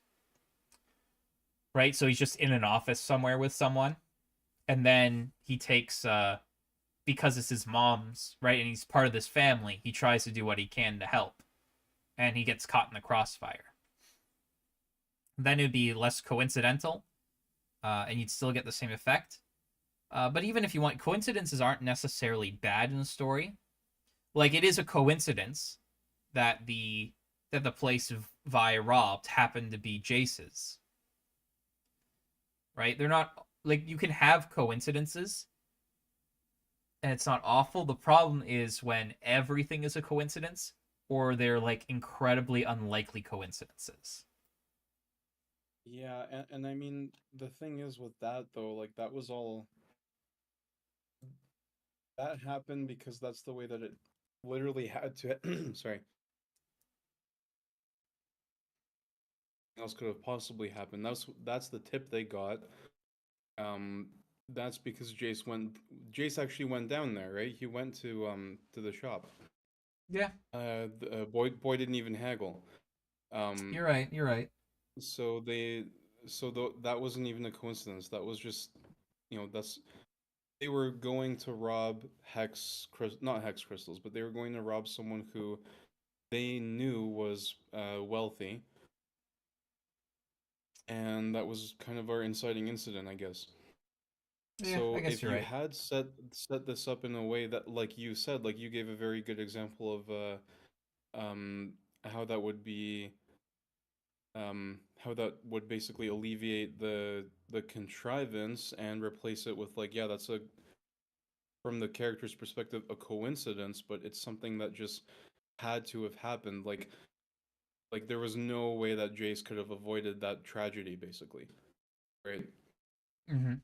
right? So he's just in an office somewhere with someone, and then he takes because it's his mom's, right, and he's part of this family. He tries to do what he can to help, and he gets caught in the crossfire. Then it'd be less coincidental, and you'd still get the same effect. But even if you want, coincidences aren't necessarily bad in the story. Like it is a coincidence that the place Vi robbed happened to be Jace's. Right? They're not like you can have coincidences, and it's not awful. The problem is when everything is a coincidence, or they're like incredibly unlikely coincidences. Yeah, and I mean the thing is with that though, like that was all that happened because that's the way that it literally had to sorry, else could have possibly happened. That's the tip they got. Um, that's because Jace actually went down there, right? He went to the shop. Yeah, Boy didn't even haggle. Um, you're right. You're right. so they that wasn't even a coincidence. That was just that's they were going to rob not hex crystals, but they were going to rob someone who they knew was wealthy, and that was kind of our inciting incident, I guess. Yeah, I So guess if you're you right. had set this up in a way that, like you said, like you gave a very good example of how that would be how that would basically alleviate the contrivance and replace it with like, yeah, that's a from the character's perspective a coincidence, but it's something that just had to have happened. Like there was no way that Jace could have avoided that tragedy, basically. Right? Hmm.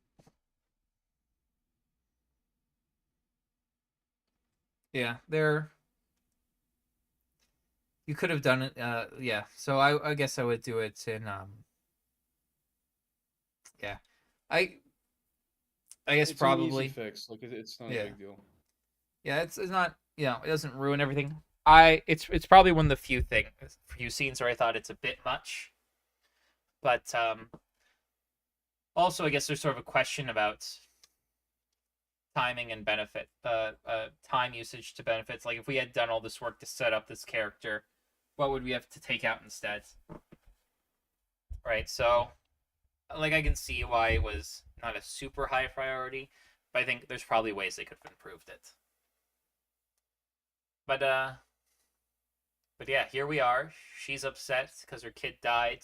Yeah, there. You could have done it. Yeah. So I guess I would do it in. Yeah. I I guess It's an easy probably. fix. Like it's not a Yeah. big deal. Yeah. It's not. It doesn't ruin everything. It's probably one of the few scenes where I thought it's a bit much, but also I guess there's sort of a question about timing and benefit, time usage to benefits. Like if we had done all this work to set up this character, what would we have to take out instead? Right. So like I can see why it was not a super high priority, but I think there's probably ways they could have improved it. But yeah, here we are. She's upset because her kid died.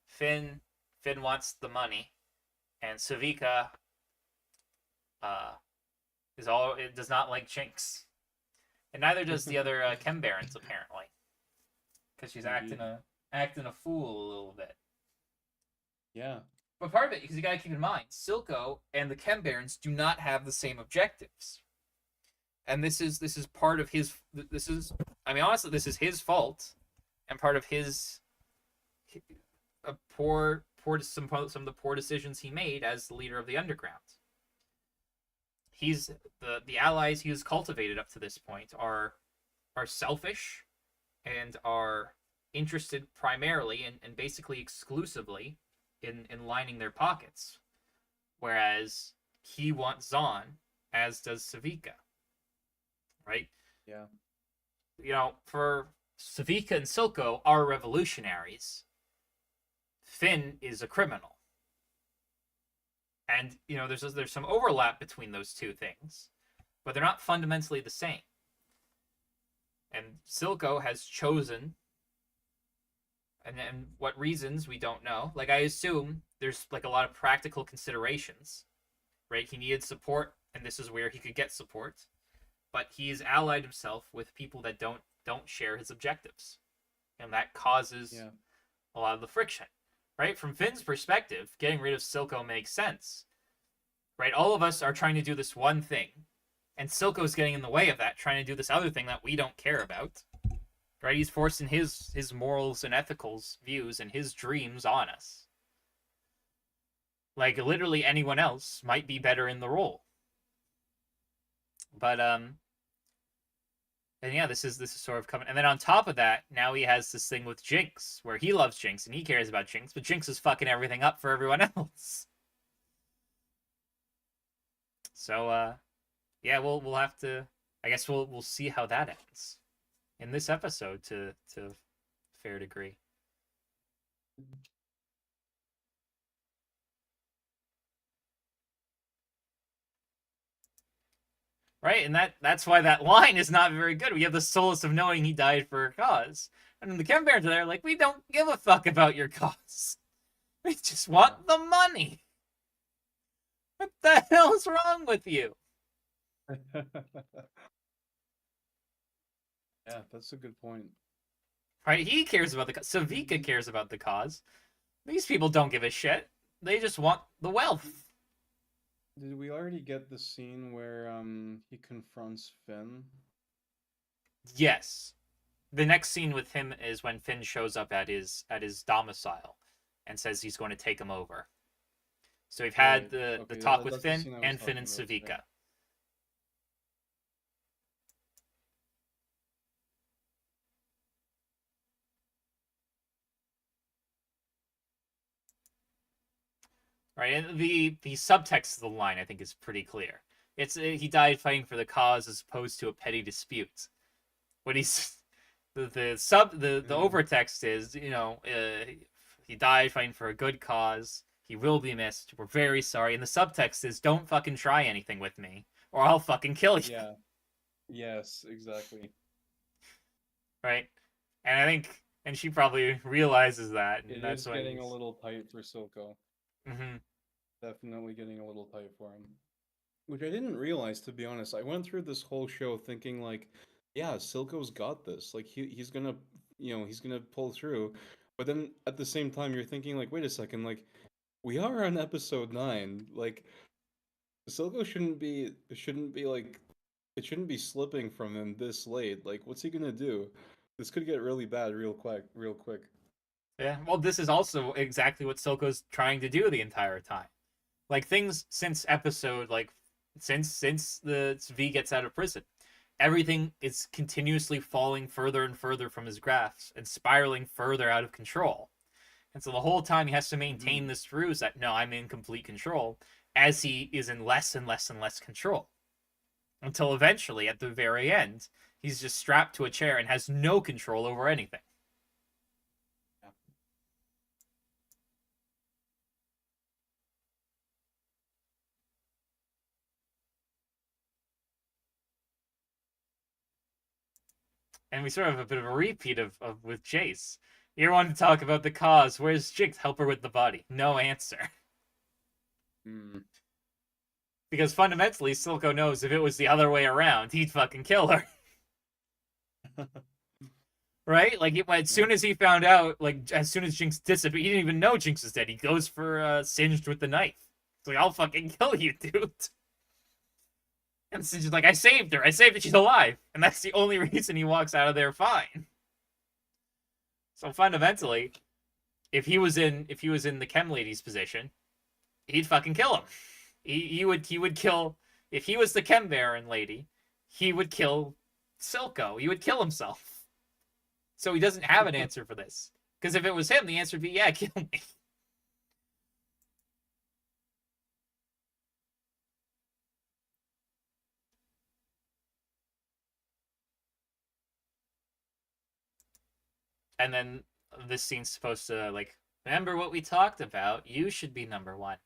Finn Finn wants the money, and Savika uh is all it does not like Jinx, and neither does the other Chem Barons apparently, because she's Indeed. acting a fool a little bit. Yeah. But part of it, because you gotta keep in mind, Silco and the Chem Barons do not have the same objectives, and this is part of his. This is, I mean, honestly, this is his fault, and part of his some of the poor decisions he made as the leader of the underground. He's the allies he has cultivated up to this point are selfish and are interested primarily and basically exclusively in lining their pockets, whereas he wants Zahn, as does Savika, right? Yeah. For Savika and Silco are revolutionaries. Finn is a criminal, and there's some overlap between those two things, but they're not fundamentally the same. And Silco has chosen, and what reasons we don't know. Like I assume there's like a lot of practical considerations, right? He needed support, and this is where he could get support, but he's allied himself with people that don't share his objectives, and that causes Yeah. a lot of the friction, right? From Finn's perspective, getting rid of Silco makes sense, right? All of us are trying to do this one thing, and Silco's getting in the way of that, trying to do this other thing that we don't care about, right? He's forcing his morals and ethicals views and his dreams on us. Like literally anyone else might be better in the role. But and yeah, this is sort of coming. And then on top of that, now he has this thing with Jinx, where he loves Jinx and he cares about Jinx, but Jinx is fucking everything up for everyone else. So yeah, we'll have to. I guess we'll see how that ends in this episode to fair degree. Right, and that's why that line is not very good. We have the solace of knowing he died for a cause. And the Chem Barons are there like, we don't give a fuck about your cause. We just want the money. What the hell's wrong with you? Yeah, that's a good point. Right, he cares about the cause. Savika cares about the cause. These people don't give a shit. They just want the wealth. Did we already get the scene where he confronts Finn? Yes. The next scene with him is when Finn shows up at his domicile and says he's going to take him over. So we've had Right. the Okay, talk with that's the Finn scene I was and Finn talking and about. Savika. Yeah. Right, and the subtext of the line I think is pretty clear. It's he died fighting for the cause as opposed to a petty dispute. What he's The Mm. overtext is, he died fighting for a good cause. He will be missed. We're very sorry. And the subtext is, don't fucking try anything with me, or I'll fucking kill you. Yeah. Yes, exactly. Right? And I think, and she probably realizes that, and It that's is why getting a he's. little tight for Silco. Hmm. Definitely getting a little tight for him. Which I didn't realize, to be honest. I went through this whole show thinking like, yeah, Silco's got this. Like he's gonna, he's gonna pull through. But then at the same time, you're thinking like, wait a second, like we are on episode 9. Like Silco shouldn't be like it shouldn't be slipping from him this late. Like what's he gonna do? This could get really bad real quick. Yeah, well, this is also exactly what Silco's trying to do the entire time. Like things since episode, like since the V gets out of prison, everything is continuously falling further and further from his grasp and spiraling further out of control. And so the whole time he has to maintain Hmm. this ruse that no, I'm in complete control, as he is in less and less and less control. Until eventually, at the very end, he's just strapped to a chair and has no control over anything. And we sort of have a bit of a repeat of with Chase. You want to talk about the cause. Where's Jinx? Help her with the body. No answer. Hmm. Because fundamentally, Silco knows if it was the other way around, he'd fucking kill her. Right? Like, as Yeah. soon as he found out, like, as soon as Jinx disappeared, he didn't even know Jinx is dead. He goes for Singed with the knife. It's like, I'll fucking kill you, dude. And Singed is like, I saved her. I saved her. She's alive. And that's the only reason he walks out of there fine. So fundamentally, if he was in the Chem Lady's position, he'd fucking kill him. He would kill if he was the Chem Baron lady. He would kill Silco. He would kill himself. So he doesn't have an answer for this. Because if it was him, the answer would be, yeah, kill me. And then this scene's supposed to like, remember what we talked about? You should be number one.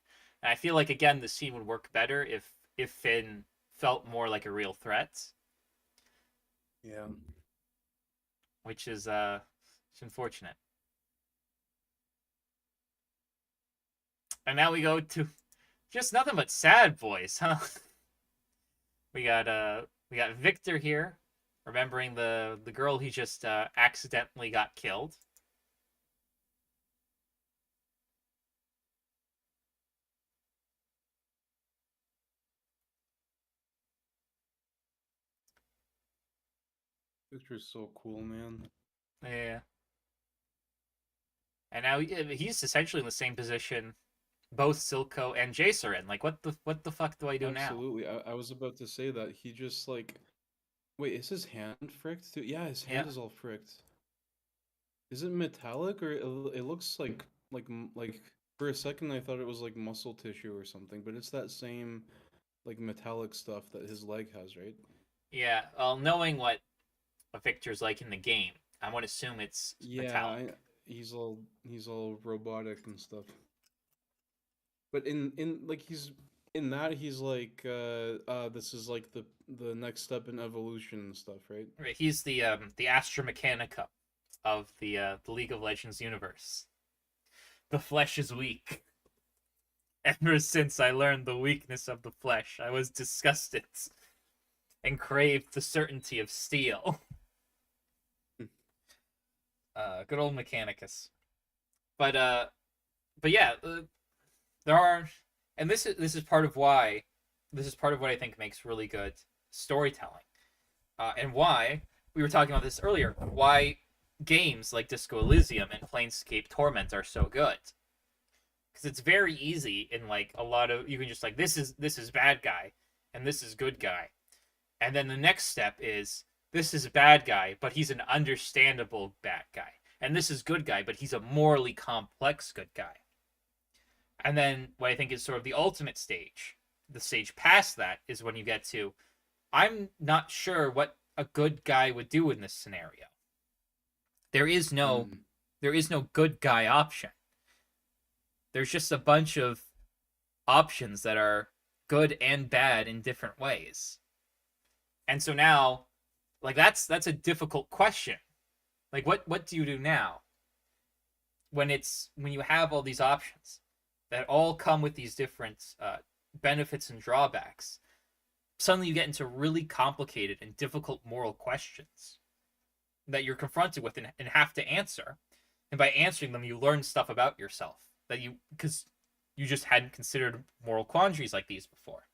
And I feel like again, the scene would work better if Finn felt more like a real threat, Yeah. which is it's unfortunate. And now we go to just nothing but sad boys, huh? We got Victor here, remembering the girl he just accidentally got killed. Victor's so cool, man. Yeah. And now he's essentially in the same position both Silco and Jace are in. Like, what the fuck do I do now? Absolutely. I was about to say that he just like wait, is his hand fricked too? Yeah, his Yeah, hand is all fricked. Is it metallic or it looks like for a second I thought it was like muscle tissue or something, but it's that same like metallic stuff that his leg has, right? yeah. Well, knowing what a Victor's like in the game, I would assume it's Yeah, metallic. he's all robotic and stuff. But in like he's like this is like the next step in evolution and stuff, right? Right, he's the Astra Mechanica of the League of Legends universe. The flesh is weak. Ever since I learned the weakness of the flesh, I was disgusted and craved the certainty of steel. Good old Mechanicus. But yeah, there are, and this is part of why, this is part of what I think makes really good storytelling, and why we were talking about this earlier. Why games like Disco Elysium and Planescape Torment are so good, because it's very easy in like a lot of, you can just like, this is bad guy and this is good guy, and then the next step is this is a bad guy but he's an understandable bad guy, and this is good guy but he's a morally complex good guy. And then what I think is sort of the ultimate stage, the stage past that, is when you get to, I'm not sure what a good guy would do in this scenario. There is no Mm. good guy option. There's just a bunch of options that are good and bad in different ways. And so now, like that's a difficult question. Like what do you do now when you have all these options that all come with these different benefits and drawbacks? Suddenly you get into really complicated and difficult moral questions that you're confronted with and have to answer. And by answering them, you learn stuff about yourself that because you just hadn't considered moral quandaries like these before,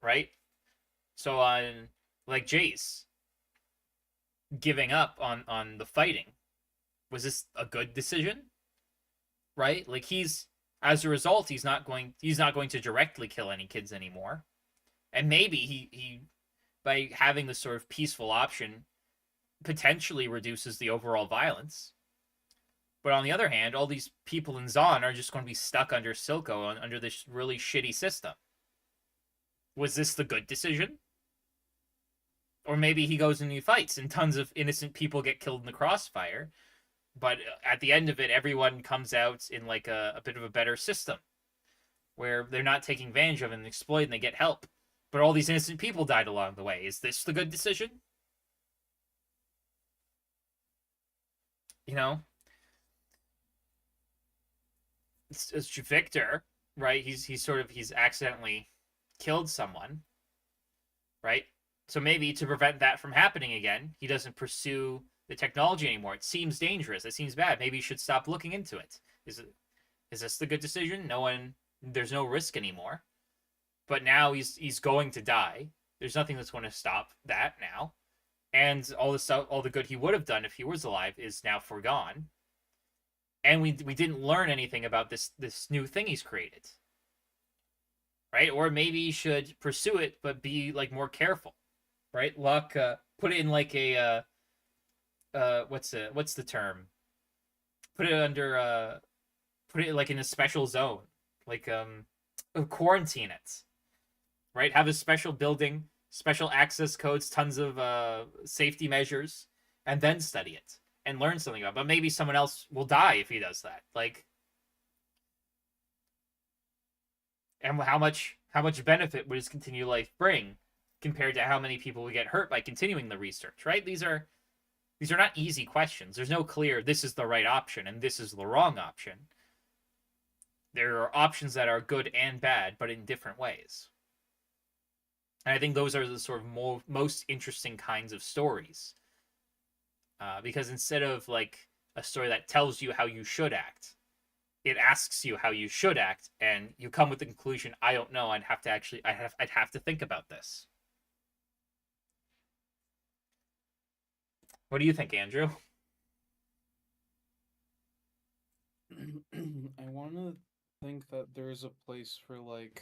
right? So on like Jace giving up on the fighting, was this a good decision? Right? Like he's as a result, he's not going to directly kill any kids anymore. And maybe he by having this sort of peaceful option potentially reduces the overall violence. But on the other hand, all these people in Zon are just going to be stuck under Silco under this really shitty system. Was this the good decision? Or maybe he goes and he fights and tons of innocent people get killed in the crossfire. But at the end of it, everyone comes out in like a bit of a better system where they're not taking advantage of it and exploit and they get help. But all these innocent people died along the way. Is this the good decision? You know? It's Victor, right? He's accidentally killed someone, right? So maybe to prevent that from happening again, he doesn't pursue the technology anymore. It seems dangerous. It seems bad. Maybe you should stop looking into it. Is this the good decision? There's no risk anymore. But now he's going to die. There's nothing that's going to stop that now. And all the good he would have done if he was alive is now forgone. And we didn't learn anything about this new thing he's created. Right? Or maybe he should pursue it but be like more careful. Right? Put it in like a what's the term? Put it like in a special zone. Like quarantine it. Right? Have a special building, special access codes, tons of safety measures, and then study it and learn something about it. But maybe someone else will die if he does that. Like, and how much benefit would his continued life bring compared to how many people would get hurt by continuing the research, right? These are not easy questions. There's no clear this is the right option and this is the wrong option. There are options that are good and bad, but in different ways. And I think those are the sort of most interesting kinds of stories. Because instead of like a story that tells you how you should act, it asks you how you should act, and you come with the conclusion, I don't know, I'd have to think about this. What do you think, Andrew? I want to think that there's a place for like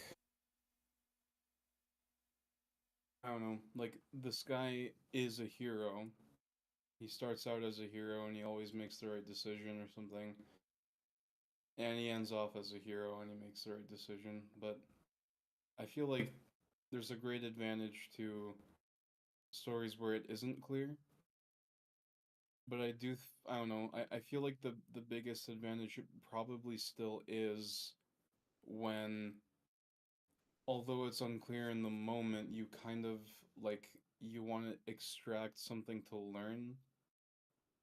I don't know, like this guy is a hero. He starts out as a hero and he always makes the right decision or something. And he ends off as a hero and he makes the right decision. But I feel like there's a great advantage to stories where it isn't clear. But I don't know, I feel like the biggest advantage probably still is when, although it's unclear in the moment, you kind of like you want to extract something to learn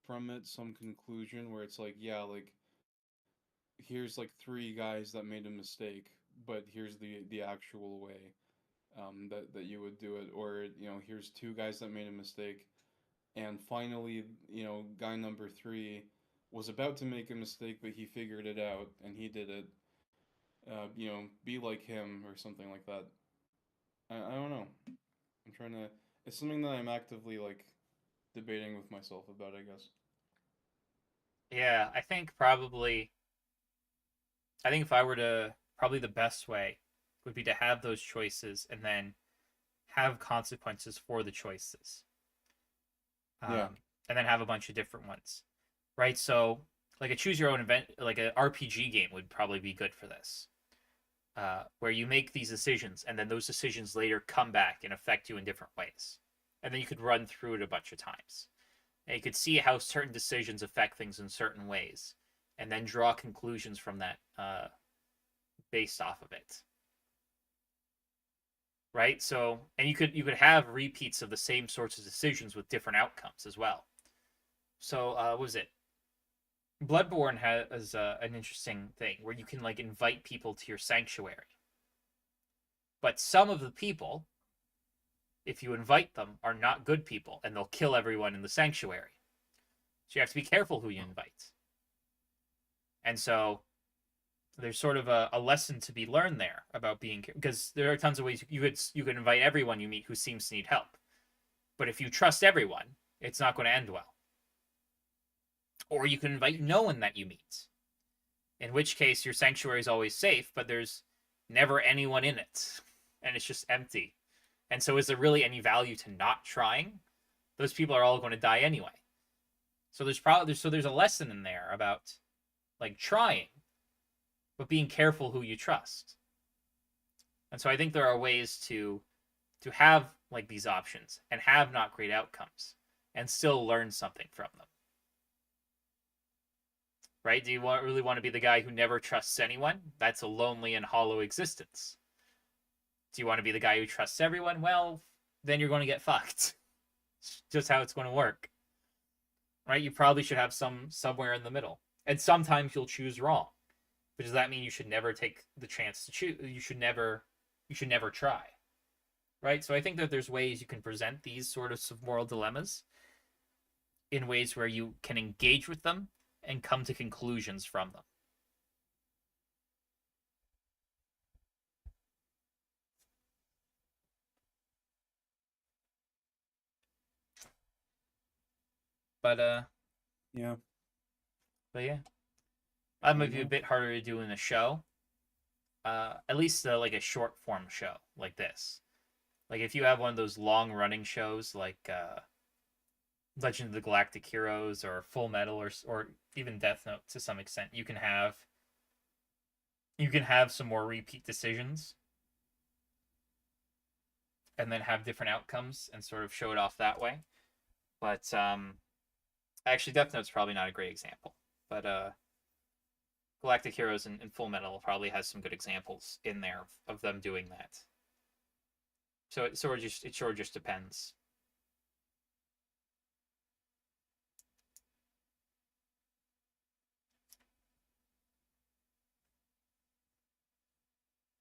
from it, some conclusion where it's like, yeah, like here's like three guys that made a mistake, but here's the actual way that you would do it, or here's two guys that made a mistake, and finally, guy number three was about to make a mistake, but he figured it out and he did it. Be like him or something like that. I don't know. I'm trying to. It's something that I'm actively like debating with myself about, I guess. Yeah, I think if I were to, probably the best way would be to have those choices and then have consequences for the choices. Yeah. And then have a bunch of different ones, right? So, like a choose your own event, like an RPG game would probably be good for this, where you make these decisions and then those decisions later come back and affect you in different ways. and then you could run through it a bunch of times. And you could see how certain decisions affect things in certain ways, and then draw conclusions from that based off of it. Right? So, and you could have repeats of the same sorts of decisions with different outcomes as well. So, what was it? Bloodborne has an interesting thing where you can like invite people to your sanctuary, but some of the people, if you invite them, are not good people, and they'll kill everyone in the sanctuary. So you have to be careful who you invite. And so there's sort of a lesson to be learned there about being, because there are tons of ways you could invite everyone you meet who seems to need help, but if you trust everyone, it's not going to end well. Or you can invite no one that you meet, in which case your sanctuary is always safe, but there's never anyone in it, and it's just empty. And so is there really any value to not trying? Those people are all going to die anyway. So there's a lesson in there about like trying, but being careful who you trust. And so I think there are ways to have like these options and have not great outcomes and still learn something from them. Right? Do you really want to be the guy who never trusts anyone? That's a lonely and hollow existence. Do you want to be the guy who trusts everyone? Well, then you're going to get fucked. It's just how it's going to work. Right? You probably should have somewhere in the middle. And sometimes you'll choose wrong. But does that mean you should never take the chance to choose? You should never try. Right? So I think that there's ways you can present these sort of moral dilemmas in ways where you can engage with them and come to conclusions from them. But Yeah. but yeah, that might be a bit harder to do in a show. At least like a short form show like this. Like if you have one of those long running shows like Legend of the Galactic Heroes or Full Metal or even Death Note to some extent, you can have some more repeat decisions and then have different outcomes and sort of show it off that way. But actually Death Note's probably not a great example. But Galactic Heroes and Full Metal probably has some good examples in there of them doing that. So it sort of just depends.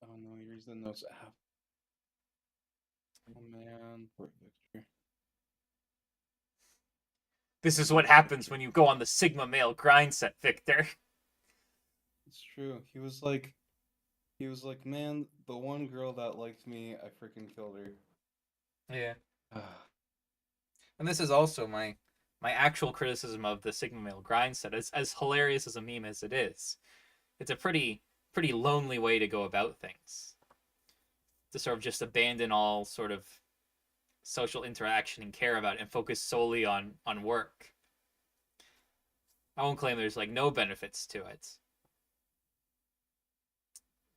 Oh no, here's the notes app. Oh man, poor Victor. This is what happens when you go on the Sigma male grind set, Victor. It's true. He was like, man, the one girl that liked me, I freaking killed her. Yeah. And this is also my actual criticism of the Sigma male grind set. As hilarious as a meme as it is, it's a pretty lonely way to go about things. To sort of just abandon all sort of social interaction and care about it and focus solely on work. I won't claim there's like no benefits to it.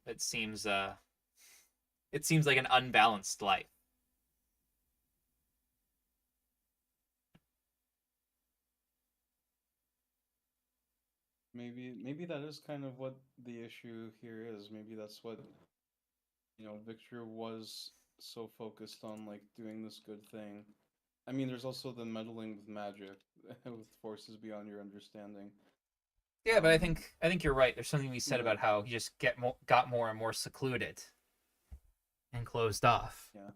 It seems like an unbalanced life. Maybe that is kind of what the issue here is. Maybe that's what, Victor was so focused on, like doing this good thing. I mean, there's also the meddling with magic, with forces beyond your understanding. Yeah, but I think you're right. There's something to be said Yeah. about how he just got more and more secluded and closed off. Yeah.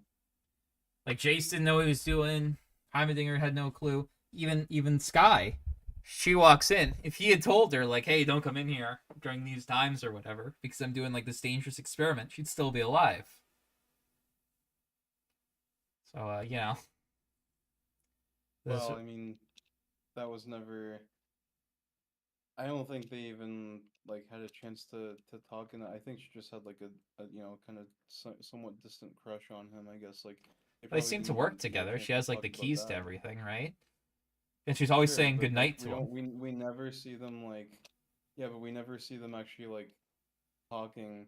Like Jace didn't know what he was doing. Heimerdinger had no clue. Even Sky, she walks in. If he had told her like, "Hey, don't come in here during these times or whatever, because I'm doing like this dangerous experiment," she'd still be alive. So Well, I mean, that was never. I don't think they even like had a chance to talk, and I think she just had like a kind of somewhat distant crush on him. I guess like they probably seem to didn't work even get a together. chance She to has like talk the about keys to that. everything, right? And she's always Sure, saying but like goodnight to him. we never see them like, yeah, but we never see them actually like talking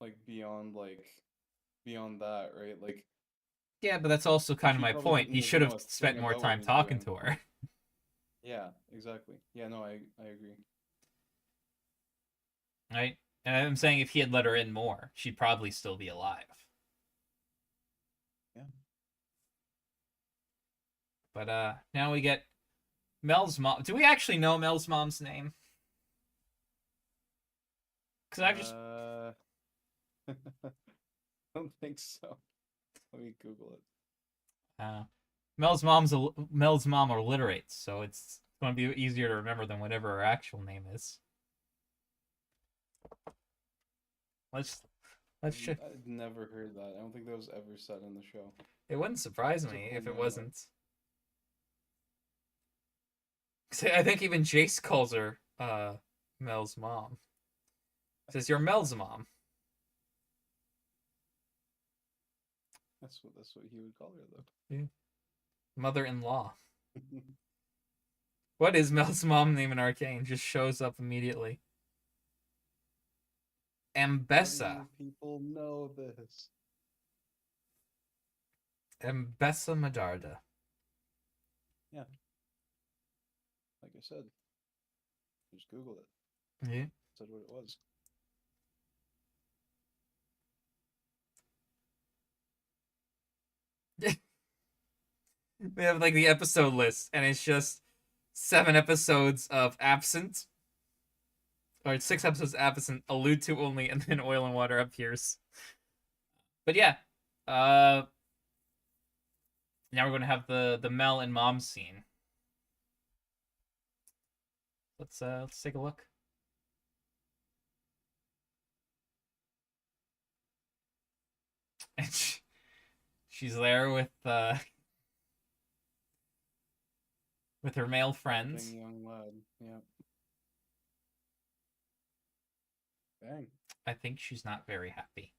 like beyond that, right? Like Yeah, but that's also kind of She my probably point. didn't He even should know have a spent thing more about what time he's talking doing. to her. Yeah, exactly. Yeah, no, I agree. Right? And I'm saying if he had let her in more, she'd probably still be alive. Yeah. But now we get Mel's mom. Do we actually know Mel's mom's name? Because I've just I don't think so. Let me Google it. uh, Mel's mom alliterates, so it's going to be easier to remember than whatever her actual name is. Let's let's check. I've never heard that. I don't think that was ever said in the show. It wouldn't surprise It's a me cool if it name though. wasn't. 'Cause I think even Jace calls her Mel's mom. Says you're Mel's mom. That's what he would call her though. Yeah. Mother-in-law. What is Mel's mom name in Arcane? Just shows up immediately. How Ambessa. do people know this? Ambessa Medarda. Yeah, like I said, just Google it. Yeah. Said what it was. They have like the episode list, and it's just 7 episodes of Absent, or it's 6 episodes of Absent, allude to only, and then Oil and Water appears. But yeah, now we're gonna have the Mel and Mom scene. Let's take a look. And she's there with her male friends. Young lad. Yeah. Dang. I think she's not very happy.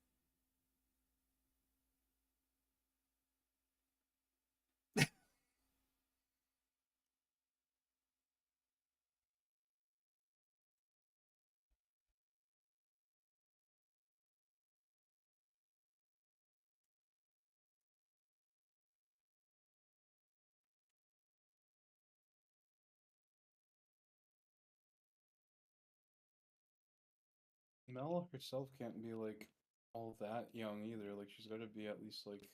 Mel herself can't be like all that young either. Like she's got to be at least like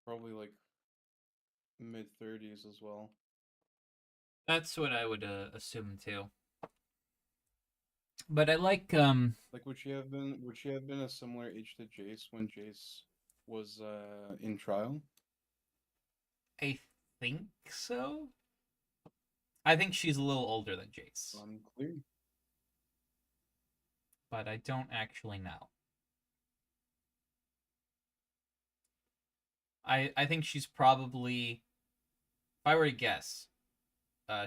probably like mid-30s as well. That's what I would assume too. But I like Like would she have been a similar age to Jace when Jace was in trial? I think so. I think she's a little older than Jace, Unclear. but I don't actually know. I think she's probably, if I were to guess,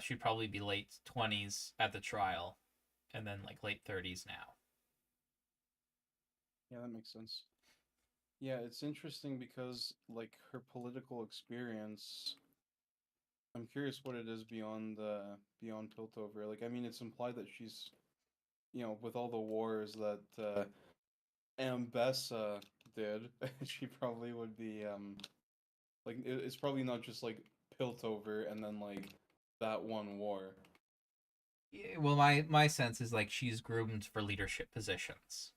she'd probably be late 20s at the trial, and then like late 30s now. Yeah, that makes sense. Yeah, it's interesting because like her political experience, I'm curious what it is beyond Piltover. Like I mean it's implied that she's with all the wars that Ambessa did, she probably would be like it's probably not just like Piltover and then like that one war. Yeah, well, my sense is like she's groomed for leadership positions,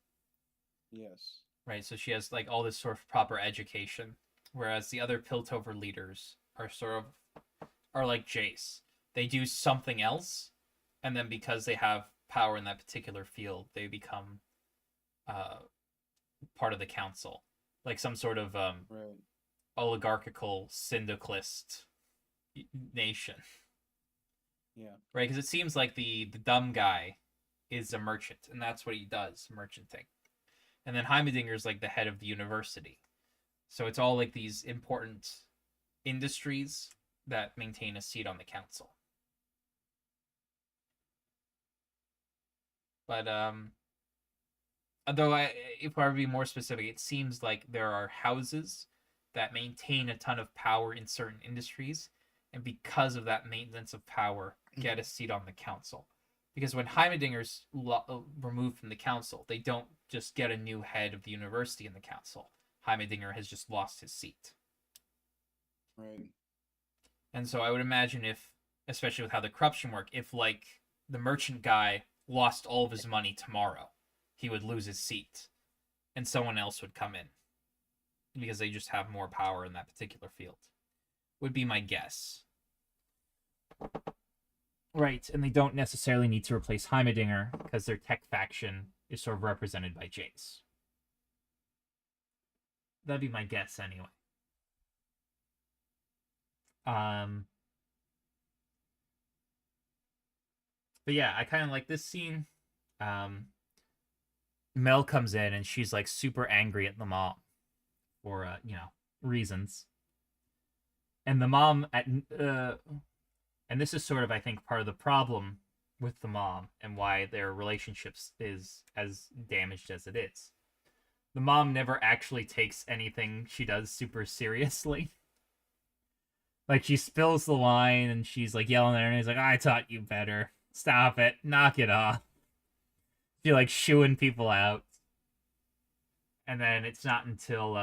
Yes. right? So she has like all this sort of proper education, whereas the other Piltover leaders are are like Jace. They do something else, and then because they have power in that particular field, they become uh, part of the council, like some sort of Right. oligarchical syndicalist nation, Yeah. right? Because it seems like the dumb guy is a merchant, and that's what he does, merchanting. And then Heimerdinger's like the head of the university, so it's all like these important industries that maintain a seat on the council. But although if I were to be more specific, it seems like there are houses that maintain a ton of power in certain industries, and because of that maintenance of power, get a seat on the council. Because when Heimerdinger's removed from the council, they don't just get a new head of the university in the council. Heimerdinger has just lost his seat. Right. And so I would imagine if, especially with how the corruption work, if like the merchant guy lost all of his money tomorrow, he would lose his seat and someone else would come in because they just have more power in that particular field. Would be my guess. Right, and they don't necessarily need to replace Heimerdinger because their tech faction is sort of represented by Jace. That'd be my guess anyway. But yeah, I kind of like this scene. Mel comes in and she's like super angry at the mom for reasons. And the mom and this is sort of I think part of the problem with the mom and why their relationships is as damaged as it is. The mom never actually takes anything she does super seriously. Like she spills the wine and she's like yelling at her and he's like, I taught you better. Stop it. Knock it off. She like shooing people out. And then it's not until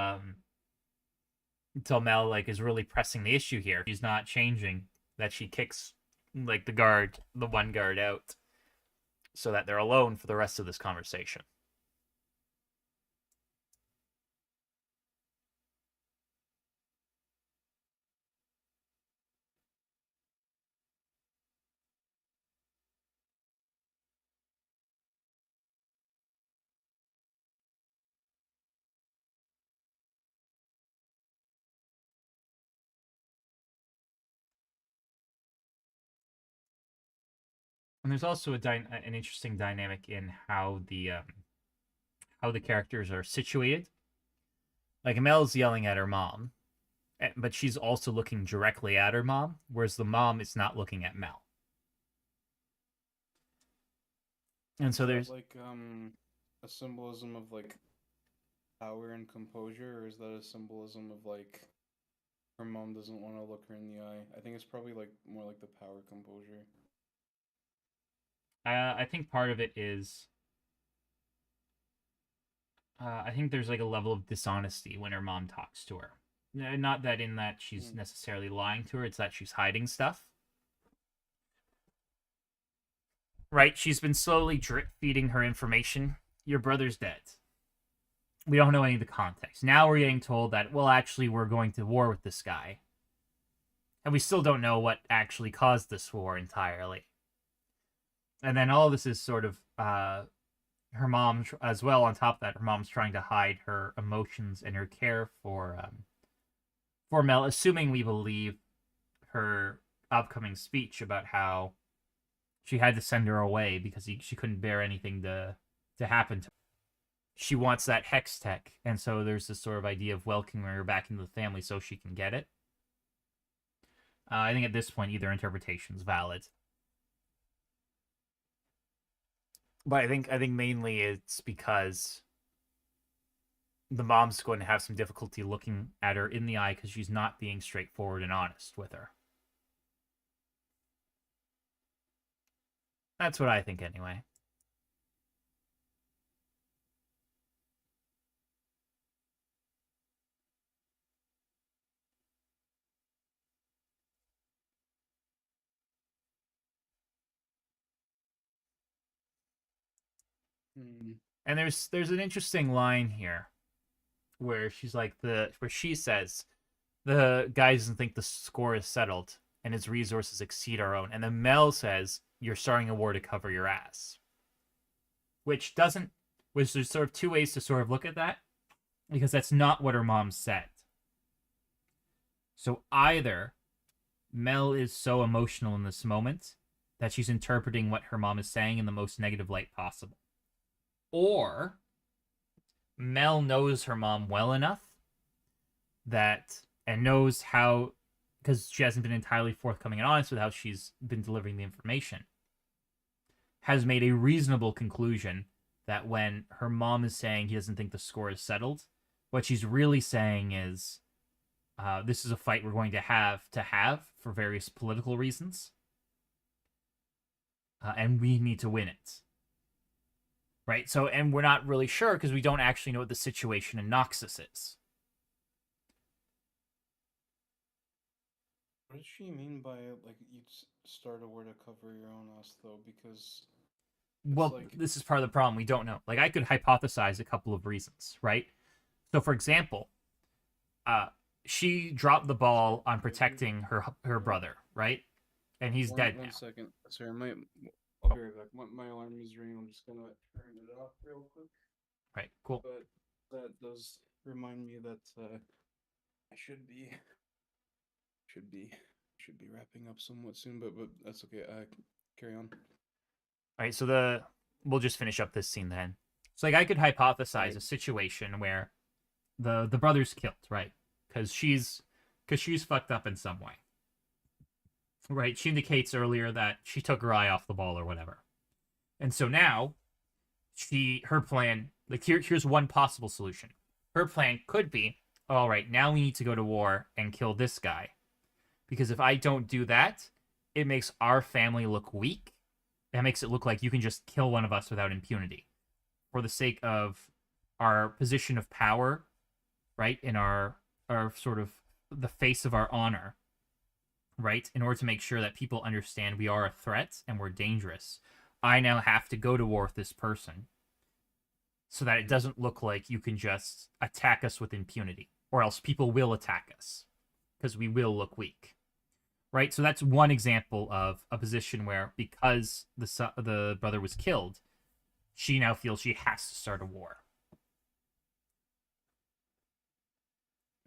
Mel like is really pressing the issue here. She's not changing that she kicks like the one guard out so that they're alone for the rest of this conversation. And there's also an interesting dynamic in how the characters are situated. Like Mel's yelling at her mom, but she's also looking directly at her mom, whereas the mom is not looking at Mel. And so there's like a symbolism of like power and composure, or is that a symbolism of like her mom doesn't want to look her in the eye? I think it's probably like more like the power composure. I think part of it is I think there's like a level of dishonesty when her mom talks to her. Not that in that she's necessarily lying to her, it's that she's hiding stuff. Right? She's been slowly drip feeding her information. Your brother's dead. We don't know any of the context. Now we're getting told that, well, actually, we're going to war with this guy. And we still don't know what actually caused this war entirely. And then all this is sort of her mom as well. On top of that, her mom's trying to hide her emotions and her care for Mel, assuming we believe her upcoming speech about how she had to send her away because she couldn't bear anything to happen to her. She wants that hex tech, and so there's this sort of idea of welcoming her back into the family so she can get it. I think at this point, either interpretation's valid. But I think mainly it's because the mom's going to have some difficulty looking at her in the eye because she's not being straightforward and honest with her. That's what I think anyway. And there's an interesting line here where she's like where she says the guy doesn't think the score is settled and his resources exceed our own, and then Mel says you're starting a war to cover your ass, which there's sort of two ways to sort of look at that, because that's not what her mom said. So either Mel is so emotional in this moment that she's interpreting what her mom is saying in the most negative light possible, or Mel knows her mom well enough and knows how, because she hasn't been entirely forthcoming and honest with how she's been delivering the information, has made a reasonable conclusion that when her mom is saying he doesn't think the score is settled, what she's really saying is this is a fight we're going to have for various political reasons, and we need to win it. Right? So, and we're not really sure because we don't actually know what the situation in Noxus is. What does she mean by like start a war to cover your own ass though? Because it's Well, like this is part of the problem. We don't know. Like, I could hypothesize a couple of reasons, right? So, for example, uh, she dropped the ball on protecting her brother, right? And he's dead one now. second. Sorry, I'll be right back. My alarm is ringing. I'm just gonna turn it off real quick. Right, cool. But that does remind me that I should be should be wrapping up somewhat soon. But that's okay. Carry on. All right, so we'll just finish up this scene then. So, like, I could hypothesize Right. a situation where the brother's killed, right? Because she's fucked up in some way, right? She indicates earlier that she took her eye off the ball or whatever, and so now her plan, like, here's one possible solution. Her plan could be, all right, now we need to go to war and kill this guy, because if I don't do that, it makes our family look weak. That makes it look like you can just kill one of us without impunity, for the sake of our position of power, right? In our sort of the face of our honor, right? In order to make sure that people understand we are a threat and we're dangerous, I now have to go to war with this person so that it doesn't look like you can just attack us with impunity, or else people will attack us because we will look weak, right? So that's one example of a position where, because the brother was killed, she now feels she has to start a war.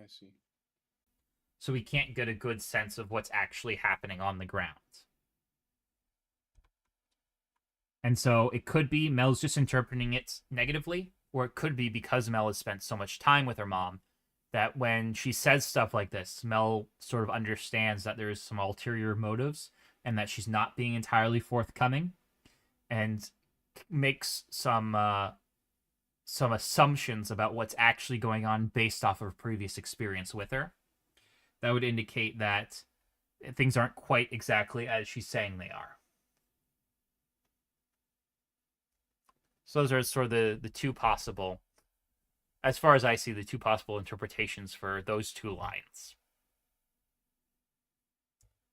I see. So we can't get a good sense of what's actually happening on the ground. And so it could be Mel's just interpreting it negatively, or it could be because Mel has spent so much time with her mom that when she says stuff like this, Mel sort of understands that there's some ulterior motives and that she's not being entirely forthcoming, and makes some assumptions about what's actually going on based off of previous experience with her. That would indicate that things aren't quite exactly as she's saying they are. So those are sort of the two possible, as far as I see, the two possible interpretations for those two lines.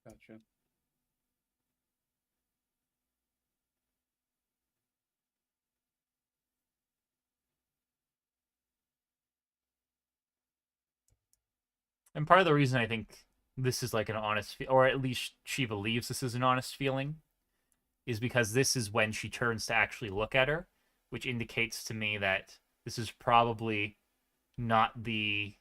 Gotcha. And part of the reason I think this is like an honest, or at least she believes this is an honest feeling, is because this is when she turns to actually look at her, which indicates to me that this is probably not the.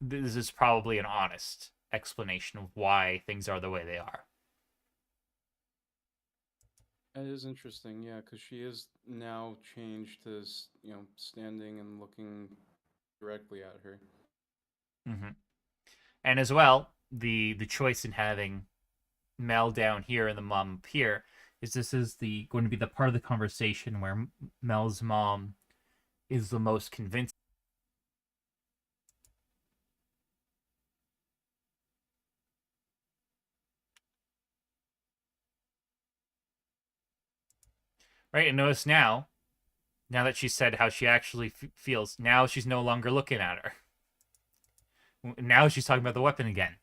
This is probably an honest explanation of why things are the way they are. That is interesting, yeah, because she is now changed to standing and looking directly at her. Mm-hmm. And as well, the choice in having Mel down here and the mom up here is this is the going to be the part of the conversation where Mel's mom is the most convincing. Right, and notice now that she said how she actually feels, now she's no longer looking at her. Now she's talking about the weapon again.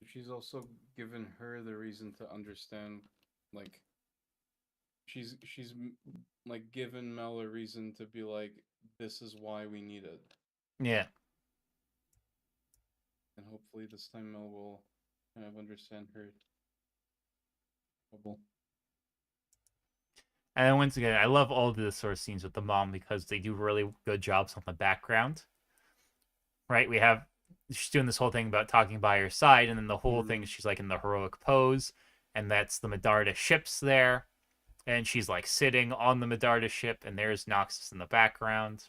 She's also given her the reason to understand, like, like given Mel a reason to be like, this is why we need it, Yeah. and hopefully this time Mel will kind of understand her trouble. And once again, I love all of the sort of scenes with the mom because they do really good jobs on the background. Right? We have she's doing this whole thing about talking by her side, and then the whole thing she's like in the heroic pose, and that's the Medarda ships there, and she's like sitting on the Medarda ship, and there's Noxus in the background.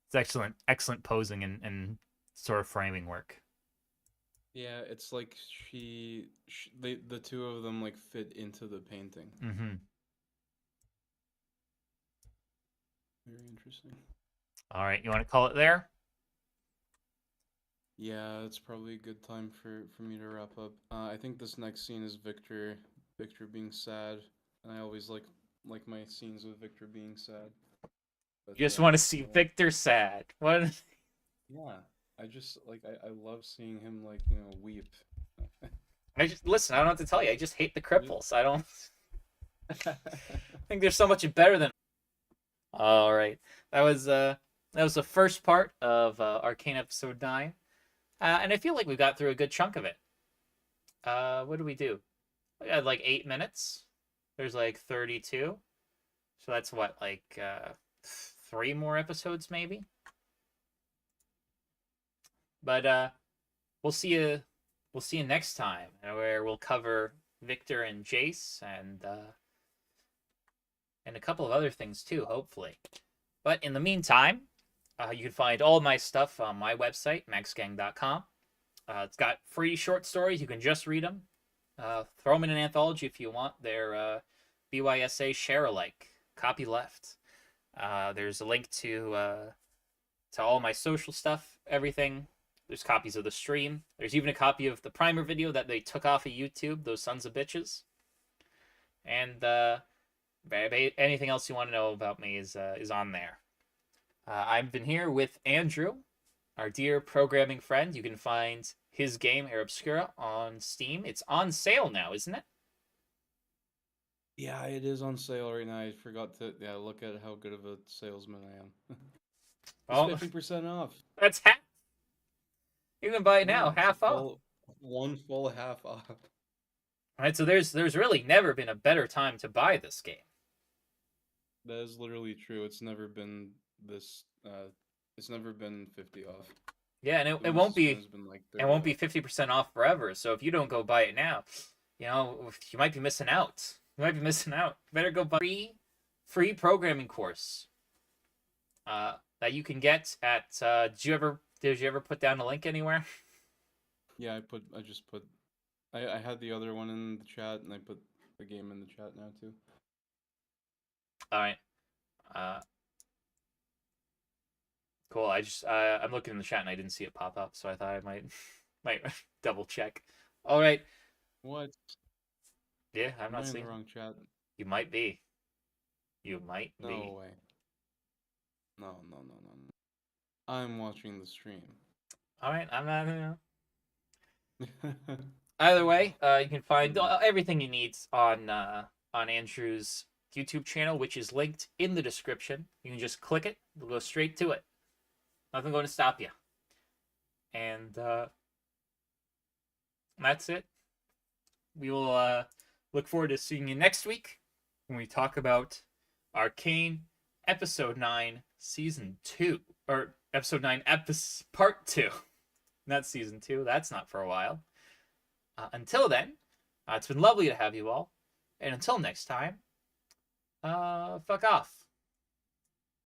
It's excellent, excellent posing and sort of framing work. Yeah, it's like the two of them like fit into the painting. Mm-hmm. Very interesting. All right, you want to call it there? Yeah, it's probably a good time for me to wrap up. I think this next scene is Victor being sad, and I always like my scenes with Victor being sad. You But just want to see Victor sad. What? yeah, I just like I love seeing him weep. I just listen. I don't have to tell you. I just hate the cripples. I don't think there's so much better than. All right, that was the first part of Arcane episode 9, and I feel like we got through a good chunk of it. What did we do? We had like 8 minutes. There's like 32, so that's what, like 3 more episodes maybe. But we'll see you. We'll see you next time, where we'll cover Victor and Jace and a couple of other things too, hopefully. But in the meantime, you can find all my stuff on my website, maxgeng.com. It's got free short stories. You can just read them. Throw them in an anthology if you want. They're BYSA share alike. Copy left. There's a link to all my social stuff, everything. There's copies of the stream. There's even a copy of the primer video that they took off of YouTube, those sons of bitches. And anything else you want to know about me is on there. I've been here with Andrew, our dear programming friend. You can find his game, Air Obscura, on Steam. It's on sale now, isn't it? Yeah, it is on sale right now. I forgot to look at how good of a salesman I am. It's 50% off. That's half. You can buy it now, half off. One full half off. All right, so there's really never been a better time to buy this game. That is literally true. It's never been this. It's never been 50 off. Yeah, and it won't be. It won't be 50% off forever. So if you don't go buy it now, you might be missing out. You might be missing out. Better go buy free programming course. That you can get at. Did you ever put down a link anywhere? Yeah, I had the other one in the chat, and I put the game in the chat now too. All right. Cool. I'm looking in the chat and I didn't see it pop up, so I thought I might double check. All right. What? Yeah, I'm not seeing the wrong chat. You might be. You might be. No way. No. I'm watching the stream. All right, I'm not. Either way, you can find everything you need on Andrew's YouTube channel, which is linked in the description. You can just click it; it'll go straight to it. Nothing going to stop you. And that's it. We will look forward to seeing you next week when we talk about Arcane Episode 9, Season 2, or Episode 9, Part 2. Not Season 2. That's not for a while. Until then, it's been lovely to have you all. And until next time, fuck off.